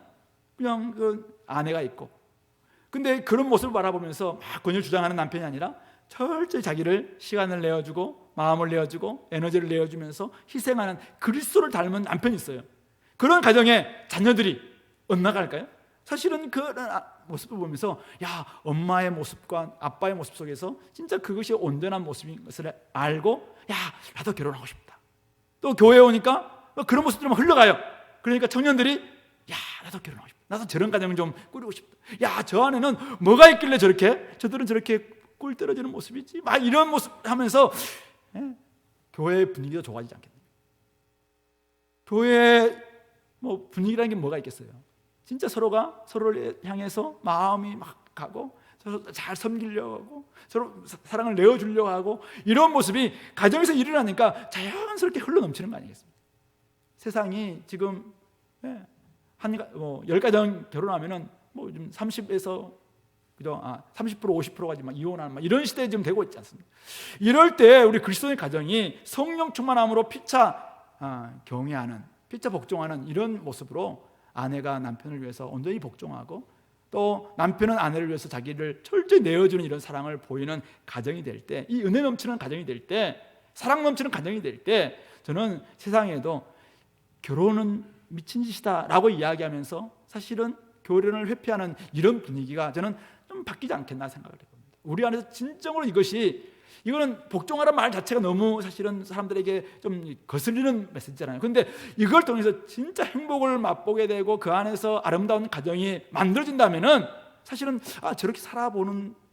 그냥 그 아내가 있고, 근데 그런 모습을 바라보면서 막 권위를 주장하는 남편이 아니라 철저히 자기를 시간을 내어주고 마음을 내어주고 에너지를 내어주면서 희생하는 그리스도를 닮은 남편이 있어요. 그런 가정에 자녀들이 엇나갈까요? 사실은 그런 모습을 보면서 엄마의 모습과 아빠의 모습 속에서 진짜 그것이 온전한 모습인 것을 알고 나도 결혼하고 싶다. 또 교회에 오니까 그런 모습들이 막 흘러가요. 그러니까 청년들이 나도 결혼하고 싶다. 나도 저런 가정 좀 꾸리고 싶다. 저 안에는 뭐가 있길래 저들은 저렇게 꿀 떨어지는 모습이지? 막 이런 모습 하면서 교회의 분위기가 좋아지지 않겠네요. 교회 분위기라는 게 뭐가 있겠어요? 진짜 서로가 서로를 향해서 마음이 막 가고, 서로 잘 섬기려고 하고, 서로 사랑을 내어주려고 하고, 이런 모습이 가정에서 일어나니까 자연스럽게 흘러넘치는 거 아니겠습니까? 세상이 지금 10가정 결혼하면은 좀 30에서 30% 50%가 지금 이혼하는 이런 시대에 지금 되고 있지 않습니까? 이럴 때 우리 그리스도의 가정이 성령 충만함으로 피차 경외하는, 피차 복종하는 이런 모습으로 아내가 남편을 위해서 온전히 복종하고, 또 남편은 아내를 위해서 자기를 철저히 내어주는 이런 사랑을 보이는 가정이 될 때, 이 은혜 넘치는 가정이 될 때, 사랑 넘치는 가정이 될 때, 저는 세상에도 결혼은 미친 짓이다 라고 이야기하면서 사실은 교련을 회피하는 이런 분위기가 저는 좀 바뀌지 않겠나 생각을 해봅니다. 우리 안에서 진정으로 이거는 복종하라는 말 자체가 너무 사실은 사람들에게 좀 거슬리는 메시지잖아요. 그런데 이걸 통해서 진짜 행복을 맛보게 되고 그 안에서 아름다운 가정이 만들어진다면은 사실은 저렇게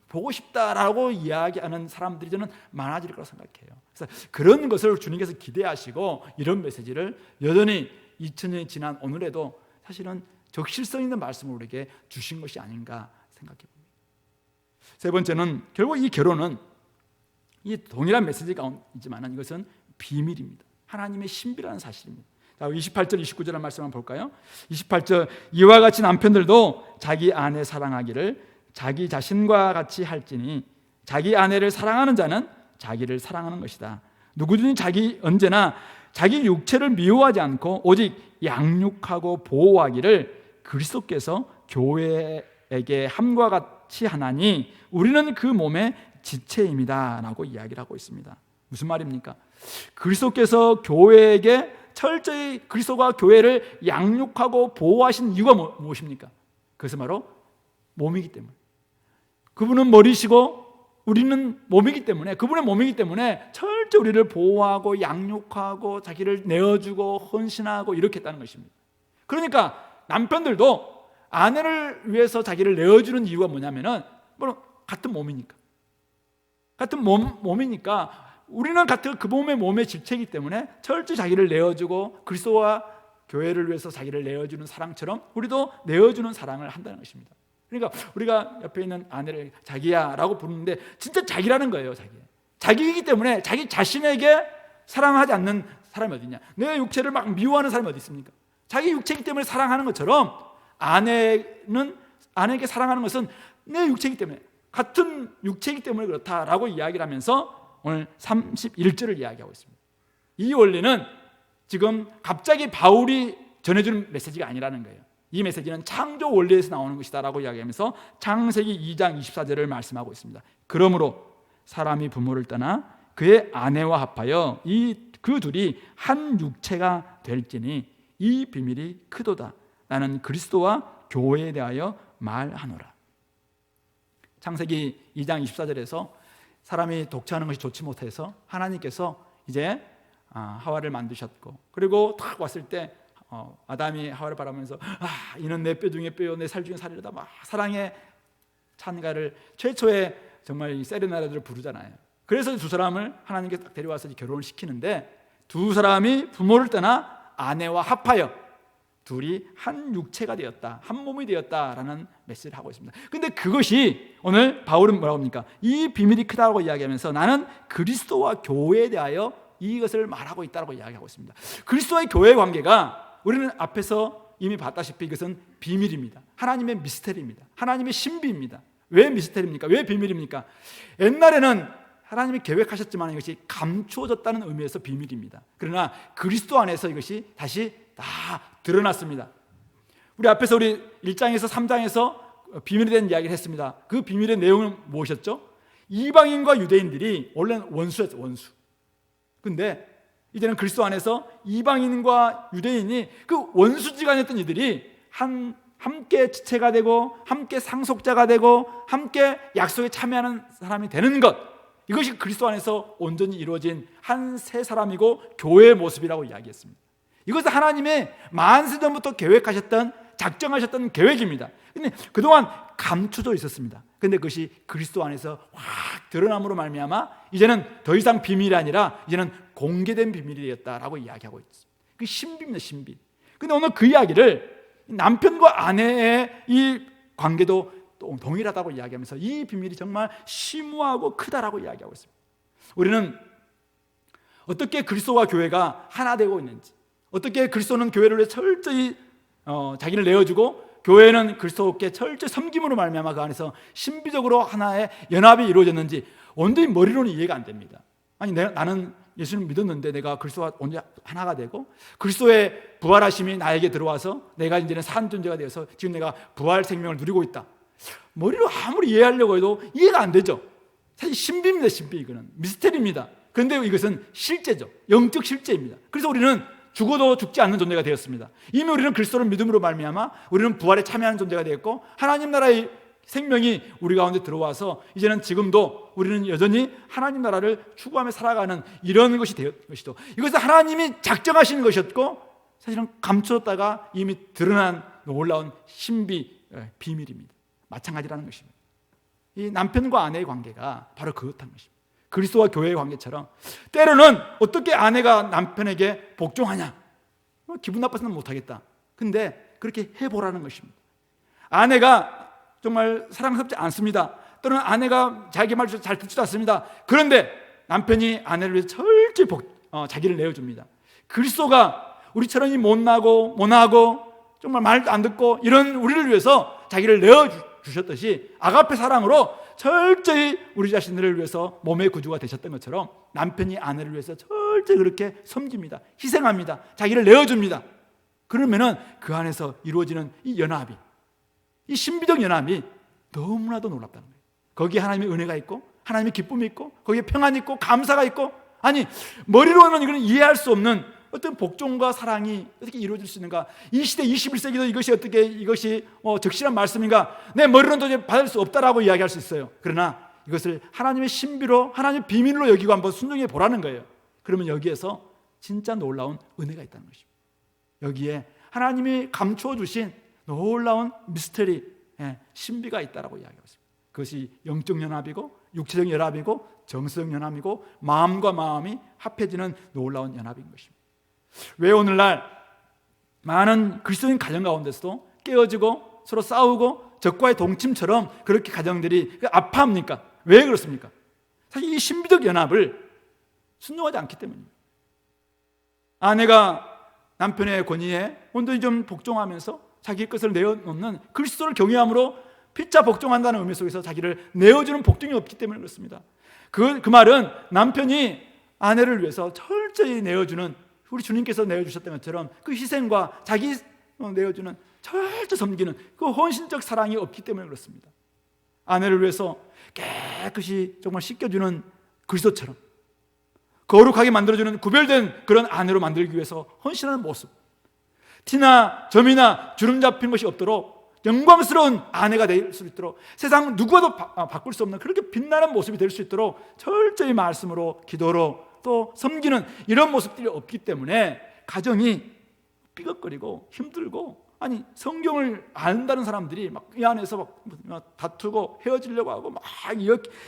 보고 싶다라고 이야기하는 사람들이 저는 많아질 거라고 생각해요. 그래서 그런 것을 주님께서 기대하시고 이런 메시지를 여전히 2000년이 지난 오늘에도 사실은 적실성 있는 말씀을 우리에게 주신 것이 아닌가 생각해 봅니다. 세 번째는 결국 이 결혼은 이 동일한 메시지가 있지만 이것은 비밀입니다. 하나님의 신비라는 사실입니다. 자, 28절 29절 말씀 한번 볼까요? 28절 이와 같이 남편들도 자기 아내 사랑하기를 자기 자신과 같이 할지니 자기 아내를 사랑하는 자는 자기를 사랑하는 것이다. 누구든지 언제나 자기 육체를 미워하지 않고 오직 양육하고 보호하기를 그리스도께서 교회에게 함과 같이 하나니 우리는 그 몸의 지체입니다 라고 이야기를 하고 있습니다. 무슨 말입니까? 그리스도께서 교회에게 철저히 그리스도가 교회를 양육하고 보호하신 이유가 무엇입니까? 그것은 바로 몸이기 때문에, 그분은 머리시고 우리는 몸이기 때문에, 그분의 몸이기 때문에 철저히 우리를 보호하고 양육하고 자기를 내어주고 헌신하고 이렇게 했다는 것입니다. 그러니까 남편들도 아내를 위해서 자기를 내어주는 이유가 뭐냐면은 같은 몸이니까, 같은 몸이니까 우리는 같은 그 몸의 지체이기 때문에 철저히 자기를 내어주고 그리스도와 교회를 위해서 자기를 내어주는 사랑처럼 우리도 내어주는 사랑을 한다는 것입니다. 그러니까 우리가 옆에 있는 아내를 자기야 라고 부르는데 진짜 자기라는 거예요. 자기이기 때문에 자기 자신에게 사랑하지 않는 사람이 어디 있냐? 내 육체를 막 미워하는 사람이 어디 있습니까? 자기 육체이기 때문에 사랑하는 것처럼 아내에게 사랑하는 것은 내 육체이기 때문에, 같은 육체이기 때문에 그렇다라고 이야기를 하면서 오늘 31절을 이야기하고 있습니다. 이 원리는 지금 갑자기 바울이 전해주는 메시지가 아니라는 거예요. 이 메시지는 창조 원리에서 나오는 것이다 라고 이야기하면서 창세기 2장 24절을 말씀하고 있습니다. 그러므로 사람이 부모를 떠나 그의 아내와 합하여 그 둘이 한 육체가 될지니 이 비밀이 크도다. 나는 그리스도와 교회에 대하여 말하노라. 창세기 2장 24절에서 사람이 독처하는 것이 좋지 못해서 하나님께서 이제 하와를 만드셨고, 그리고 딱 왔을 때 아담이 하와를 바라보면서 이는 내 뼈 중에 뼈요 내 살 중에 살이로다 막 사랑의 찬가를 최초의 정말 이 세레나데를 부르잖아요. 그래서 두 사람을 하나님께 딱 데려와서 결혼을 시키는데 두 사람이 부모를 떠나 아내와 합하여 둘이 한 육체가 되었다, 한 몸이 되었다라는 메시지를 하고 있습니다. 근데 그것이 오늘 바울은 뭐라고 합니까? 이 비밀이 크다고 이야기하면서 나는 그리스도와 교회에 대하여 이것을 말하고 있다고 이야기하고 있습니다. 그리스도와의 교회 관계가 우리는 앞에서 이미 봤다시피 이것은 비밀입니다. 하나님의 미스테리입니다. 하나님의 신비입니다. 왜 미스테리입니까? 왜 비밀입니까? 옛날에는 하나님이 계획하셨지만 이것이 감추어졌다는 의미에서 비밀입니다. 그러나 그리스도 안에서 이것이 다시 다 드러났습니다. 우리 앞에서 우리 1장에서 3장에서 비밀에 대한 이야기를 했습니다. 그 비밀의 내용은 무엇이었죠? 이방인과 유대인들이 원래는 원수였죠. 원수. 근데 이제는 그리스도 안에서 이방인과 유대인이 그 원수지간이었던 이들이 함께 지체가 되고 함께 상속자가 되고 함께 약속에 참여하는 사람이 되는 것, 이것이 그리스도 안에서 온전히 이루어진 한 새 사람이고 교회의 모습이라고 이야기했습니다. 이것은 하나님의 만세전부터 계획하셨던, 작정하셨던 계획입니다. 근데 그동안 감추져 있었습니다. 근데 그것이 그리스도 안에서 확 드러남으로 말미암아 이제는 더 이상 비밀이 아니라 이제는 공개된 비밀이 되었다라고 이야기하고 있습니다. 그 신비입니다, 신비. 근데 오늘 그 이야기를 남편과 아내의 이 관계도 동일하다고 이야기하면서 이 비밀이 정말 심오하고 크다라고 이야기하고 있습니다. 우리는 어떻게 그리스도와 교회가 하나 되고 있는지, 어떻게 그리스도는 교회를 위해 철저히 자기를 내어주고 교회는 그리스도께 철저히 섬김으로 말미암아 그 안에서 신비적으로 하나의 연합이 이루어졌는지 온전히 머리로는 이해가 안 됩니다. 아니 나는 예수를 믿었는데 내가 그리스도와 언제 하나가 되고 그리스도의 부활하심이 나에게 들어와서 내가 이제는 산 존재가 되어서 지금 내가 부활 생명을 누리고 있다. 머리로 아무리 이해하려고 해도 이해가 안 되죠. 사실 신비입니다. 신비. 이거는 미스테리입니다. 그런데 이것은 실제죠. 영적 실제입니다. 그래서 우리는 죽어도 죽지 않는 존재가 되었습니다. 이미 우리는 그리스도를 믿음으로 말미암아 우리는 부활에 참여하는 존재가 되었고 하나님 나라의 생명이 우리 가운데 들어와서 이제는 지금도 우리는 여전히 하나님 나라를 추구하며 살아가는 이런 것이 되었 것이죠. 이것은 하나님이 작정하신 것이었고 사실은 감추었다가 이미 드러난 놀라운 신비, 비밀입니다. 마찬가지라는 것입니다. 이 남편과 아내의 관계가 바로 그렇다는 것입니다. 그리스도와 교회의 관계처럼 때로는 어떻게 아내가 남편에게 복종하냐? 기분 나빠서는 못하겠다. 근데 그렇게 해보라는 것입니다. 아내가 정말 사랑스럽지 않습니다. 또는 아내가 자기 말 잘 듣지도 않습니다. 그런데 남편이 아내를 위해서 철저히 자기를 내어줍니다. 그리스도가 우리처럼 못나고 모나고 정말 말도 안 듣고 이런 우리를 위해서 자기를 내어주셨듯이 아가페 사랑으로 철저히 우리 자신들을 위해서 몸의 구주가 되셨던 것처럼 남편이 아내를 위해서 철저히 그렇게 섬깁니다. 희생합니다. 자기를 내어줍니다. 그러면은 그 안에서 이루어지는 이 연합이, 이 신비적 연합이 너무나도 놀랍다는 거예요. 거기에 하나님의 은혜가 있고 하나님의 기쁨이 있고 거기에 평안이 있고 감사가 있고, 아니 머리로는 이거는 이해할 수 없는 어떤 복종과 사랑이 어떻게 이루어질 수 있는가? 이 시대 21세기도 이것이 적실한 말씀인가? 내 머리로는 도저히 받을 수 없다라고 이야기할 수 있어요. 그러나 이것을 하나님의 신비로, 하나님의 비밀로 여기고 한번 순종해 보라는 거예요. 그러면 여기에서 진짜 놀라운 은혜가 있다는 것입니다. 여기에 하나님이 감추어 주신 놀라운 미스터리, 신비가 있다라고 이야기하고 있습니다. 그것이 영적 연합이고 육체적 연합이고 정서적 연합이고 마음과 마음이 합해지는 놀라운 연합인 것입니다. 왜 오늘날 많은 그리스도인 가정 가운데서도 깨어지고 서로 싸우고 적과의 동침처럼 그렇게 가정들이 아파합니까? 왜 그렇습니까? 사실 이 신비적 연합을 순종하지 않기 때문입니다. 아내가 남편의 권위에 온전히 좀 복종하면서 자기 것을 내어놓는 그리스도를 경외함으로 피차 복종한다는 의미 속에서 자기를 내어주는 복종이 없기 때문에 그렇습니다. 그 말은 남편이 아내를 위해서 철저히 내어주는, 우리 주님께서 내어주셨던 것처럼 그 희생과 자기 내어주는 철저히 섬기는 그 헌신적 사랑이 없기 때문에 그렇습니다. 아내를 위해서 깨끗이 정말 씻겨주는 그리스도처럼 거룩하게 만들어주는 구별된 그런 아내로 만들기 위해서 헌신하는 모습, 티나 점이나 주름 잡힌 것이 없도록 영광스러운 아내가 될 수 있도록, 세상 누구와도 바꿀 수 없는 그렇게 빛나는 모습이 될 수 있도록 철저히 말씀으로, 기도로 또 섬기는 이런 모습들이 없기 때문에 가정이 삐걱거리고 힘들고, 아니 성경을 안다는 사람들이 막 이 안에서 막 다투고 헤어지려고 하고 막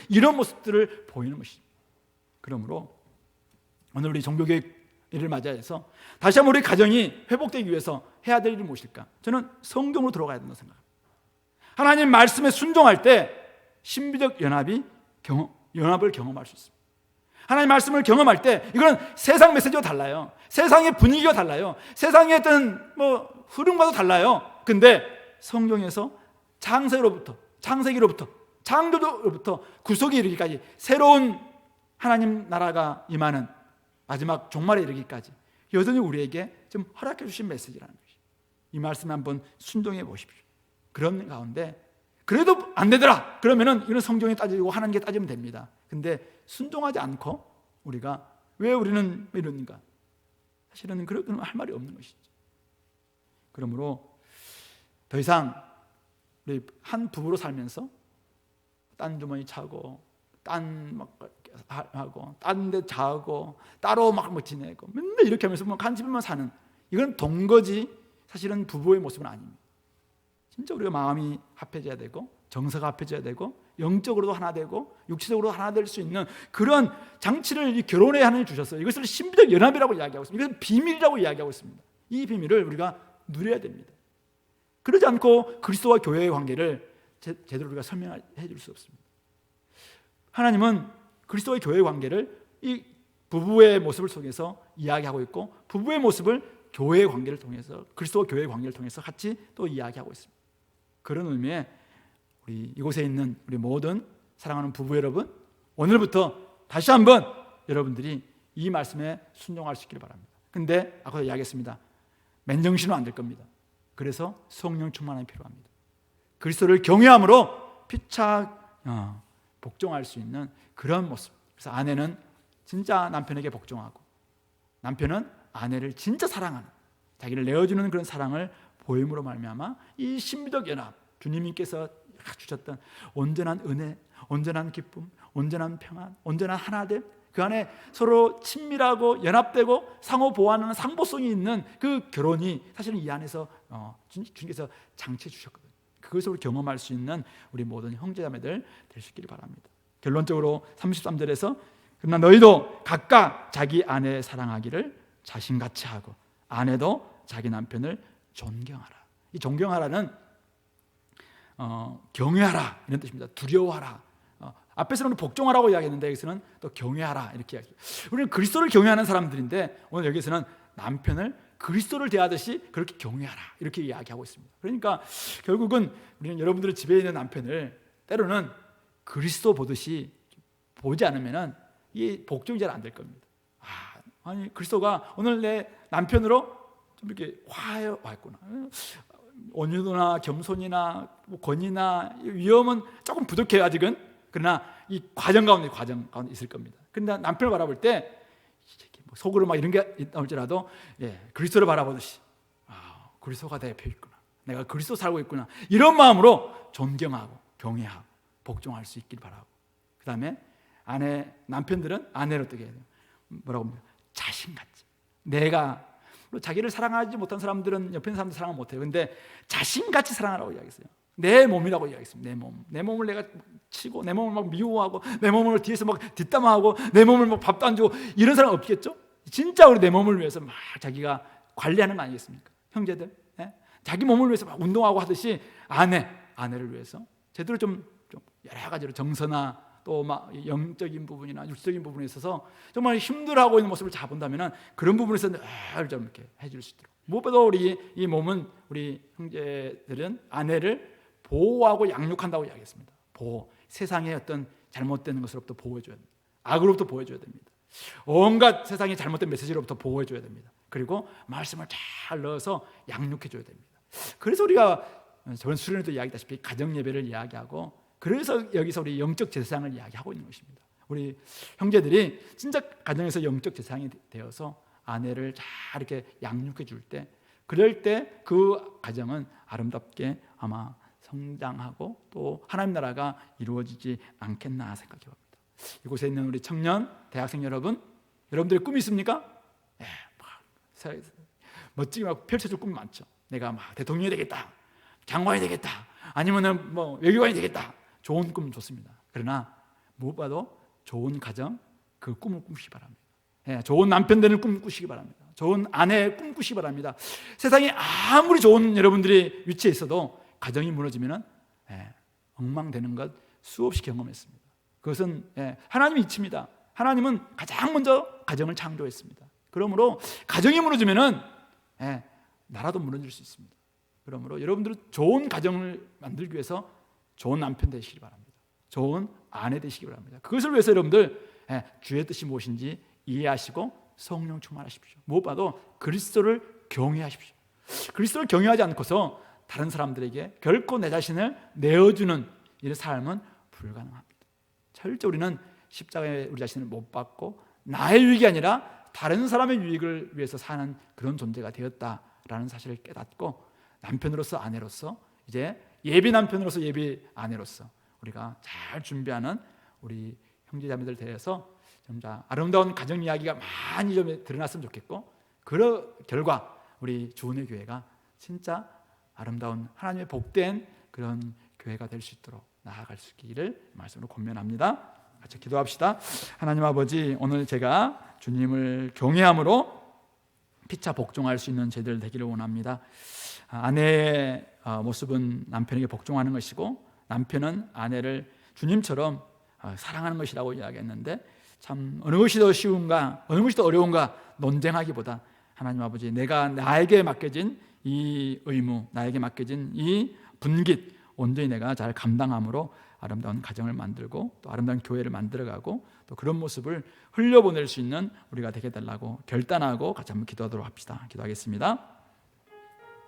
이런 모습들을 보이는 것이죠. 그러므로 오늘 우리 종교개혁일을 맞이해서 다시 한번 우리 가정이 회복되기 위해서 해야 될 일이 무엇일까? 저는 성경으로 들어가야 된다고 생각합니다. 하나님 말씀에 순종할 때 신비적 연합을 경험할 수 있습니다. 하나님 말씀을 경험할 때 이거는 세상 메시지와 달라요. 세상의 분위기가 달라요. 세상의 어떤 흐름과도 달라요. 근데 성경에서 창세기로부터 창조로부터 구속에 이르기까지 새로운 하나님 나라가 임하는 마지막 종말에 이르기까지 여전히 우리에게 좀 허락해 주신 메시지라는 것이, 이 말씀 한번 순종해 보십시오. 그런 가운데 그래도 안 되더라 그러면은 이건 성경에 따지고 하나님께 따지면 됩니다. 근데 순종하지 않고 우리가 왜 우리는 이러는가? 사실은 그런 할 말이 없는 것이죠. 그러므로 더 이상 우리 한 부부로 살면서 딴 주머니 차고 딴 막 하고 딴 데 자고 따로 막 지내고 맨날 이렇게 하면서 한 집에만 사는, 이건 동거지 사실은 부부의 모습은 아닙니다. 진짜 우리가 마음이 합해져야 되고 정서가 합해져야 되고 영적으로도 하나 되고 육체적으로도 하나 될 수 있는 그런 장치를 이 결혼에 하나님 주셨어요. 이것을 신비적 연합이라고 이야기하고 있습니다. 이것은 비밀이라고 이야기하고 있습니다. 이 비밀을 우리가 누려야 됩니다. 그러지 않고 그리스도와 교회의 관계를 제대로 우리가 설명해 줄 수 없습니다. 하나님은 그리스도와 교회의 관계를 이 부부의 모습을 통해서 이야기하고 있고, 부부의 모습을 교회의 관계를 통해서, 그리스도와 교회의 관계를 통해서 같이 또 이야기하고 있습니다. 그런 의미에 우리 이곳에 있는 우리 모든 사랑하는 부부 여러분, 오늘부터 다시 한번 여러분들이 이 말씀에 순종할 수 있기를 바랍니다. 근데 아까 이야기했습니다. 맨정신은 안 될 겁니다. 그래서 성령 충만함이 필요합니다. 그리스도를 경외함으로 피차 복종할 수 있는 그런 모습. 그래서 아내는 진짜 남편에게 복종하고, 남편은 아내를 진짜 사랑하는, 자기를 내어주는 그런 사랑을 보임으로 말미암아 이 신비적 연합, 주님께서 주셨던 온전한 은혜, 온전한 기쁨, 온전한 평안, 온전한 하나됨, 그 안에 서로 친밀하고 연합되고 상호 보호하는 상보성이 있는 그 결혼이 사실은 이 안에서 주님께서 장치해 주셨거든요. 그것을 경험할 수 있는 우리 모든 형제자매들 될 수 있기를 바랍니다. 결론적으로 33절에서 그러나 너희도 각각 자기 아내 사랑하기를 자신같이 하고 아내도 자기 남편을 존경하라. 이 존경하라는 경외하라 이런 뜻입니다. 두려워하라. 앞에서는 복종하라고 이야기했는데 여기서는 또 경외하라 이렇게 이야기해요. 우리는 그리스도를 경외하는 사람들인데 오늘 여기서는 남편을 그리스도를 대하듯이 그렇게 경외하라 이렇게 이야기하고 있습니다. 그러니까 결국은 우리는 여러분들의 집에 있는 남편을 때로는 그리스도 보듯이 보지 않으면 이 복종이 잘 안 될 겁니다. 아니 그리스도가 오늘 내 남편으로 좀 이렇게 화했구나. 온유나 겸손이나 권위나 위험은 조금 부족해요 아직은. 그러나 이 과정 가운데 있을 겁니다. 그런데 남편을 바라볼 때 속으로 막 이런 게 나올지라도 그리스도를 바라보듯이 그리스도가 내 옆에 있구나, 내가 그리스도 살고 있구나, 이런 마음으로 존경하고 경외하고 복종할 수 있길 바라고, 그 다음에 남편들은 아내를 어떻게 해야 돼요? 뭐라고 합니까? 자신같이. 내가 자기를 사랑하지 못한 사람들은 옆에 있는 사람들 사랑을 못해요. 근데 자신같이 사랑하라고 이야기했어요. 내 몸이라고 이야기했습니다. 내 몸을 내가 치고 내 몸을 막 미워하고 내 몸을 뒤에서 막 뒷담화하고 내 몸을 막 밥도 안 주고 이런 사람 없겠죠? 진짜 우리 내 몸을 위해서 막 자기가 관리하는 거 아니겠습니까? 형제들, 자기 몸을 위해서 막 운동하고 하듯이 아내를 위해서 제대로 좀 여러 가지로 정서나 또 막 영적인 부분이나 육적인 부분에 있어서 정말 힘들어하고 있는 모습을 본다면은 그런 부분에서 늘 좀 이렇게 해줄 수 있도록. 무엇보다 이 몸은 우리 형제들은 아내를 보호하고 양육한다고 이야기했습니다. 보호, 세상의 어떤 잘못된 것으로부터 보호해줘야 됩니다. 악으로부터 보호해줘야 됩니다. 온갖 세상의 잘못된 메시지로부터 보호해줘야 됩니다. 그리고 말씀을 잘 넣어서 양육해줘야 됩니다. 그래서 우리가 저번 수련회도 이야기했다시피 가정예배를 이야기하고, 그래서 여기서 우리 영적 제사장을 이야기하고 있는 것입니다. 우리 형제들이 진짜 가정에서 영적 제사장이 되어서 아내를 잘 이렇게 양육해 줄 때, 그럴 때 그 가정은 아름답게 아마 성장하고 또 하나님 나라가 이루어지지 않겠나 생각해 봅니다. 이곳에 있는 우리 청년, 대학생 여러분들의 꿈이 있습니까? 멋지게 막 펼쳐줄 꿈이 많죠. 내가 막 대통령이 되겠다, 장관이 되겠다, 아니면은 뭐 외교관이 되겠다. 좋은 꿈 좋습니다. 그러나 무엇보다도 좋은 가정, 그 꿈을 꾸시기 바랍니다. 좋은 남편 되는 꿈 꾸시기 바랍니다. 좋은 아내 꿈 꾸시기 바랍니다. 세상에 아무리 좋은 여러분들이 위치에 있어도 가정이 무너지면 엉망되는 것 수없이 경험했습니다. 그것은 하나님의 이치입니다. 하나님은 가장 먼저 가정을 창조했습니다. 그러므로 가정이 무너지면 나라도 무너질 수 있습니다. 그러므로 여러분들은 좋은 가정을 만들기 위해서 좋은 남편 되시기 바랍니다. 좋은 아내 되시기 바랍니다. 그것을 위해서 여러분들 주의 뜻이 무엇인지 이해하시고 성령 충만하십시오. 무엇보다도 그리스도를 경외하십시오. 그리스도를 경외하지 않고서 다른 사람들에게 결코 내 자신을 내어주는 이런 삶은 불가능합니다. 철저히 우리는 십자가에 우리 자신을 못 박고 나의 유익이 아니라 다른 사람의 유익을 위해서 사는 그런 존재가 되었다라는 사실을 깨닫고, 남편으로서 아내로서, 이제 예비 남편으로서 예비 아내로서 우리가 잘 준비하는 우리 형제자매들 대해서 좀 아름다운 가정 이야기가 많이 좀 드러났으면 좋겠고, 그 결과 우리 주은혜 교회가 진짜 아름다운 하나님의 복된 그런 교회가 될 수 있도록 나아갈 수 있기를 말씀으로 권면합니다. 같이 기도합시다. 하나님 아버지, 오늘 제가 주님을 경외함으로 피차 복종할 수 있는 저희들 되기를 원합니다. 아내의 모습은 남편에게 복종하는 것이고, 남편은 아내를 주님처럼 사랑하는 것이라고 이야기했는데, 참 어느 것이 더 쉬운가, 어느 것이 더 어려운가 논쟁하기보다 하나님 아버지, 나에게 맡겨진 이 의무, 나에게 맡겨진 이 분깃 온전히 내가 잘 감당함으로 아름다운 가정을 만들고 또 아름다운 교회를 만들어가고 또 그런 모습을 흘려보낼 수 있는 우리가 되게 달라고 결단하고 같이 한번 기도하도록 합시다. 기도하겠습니다.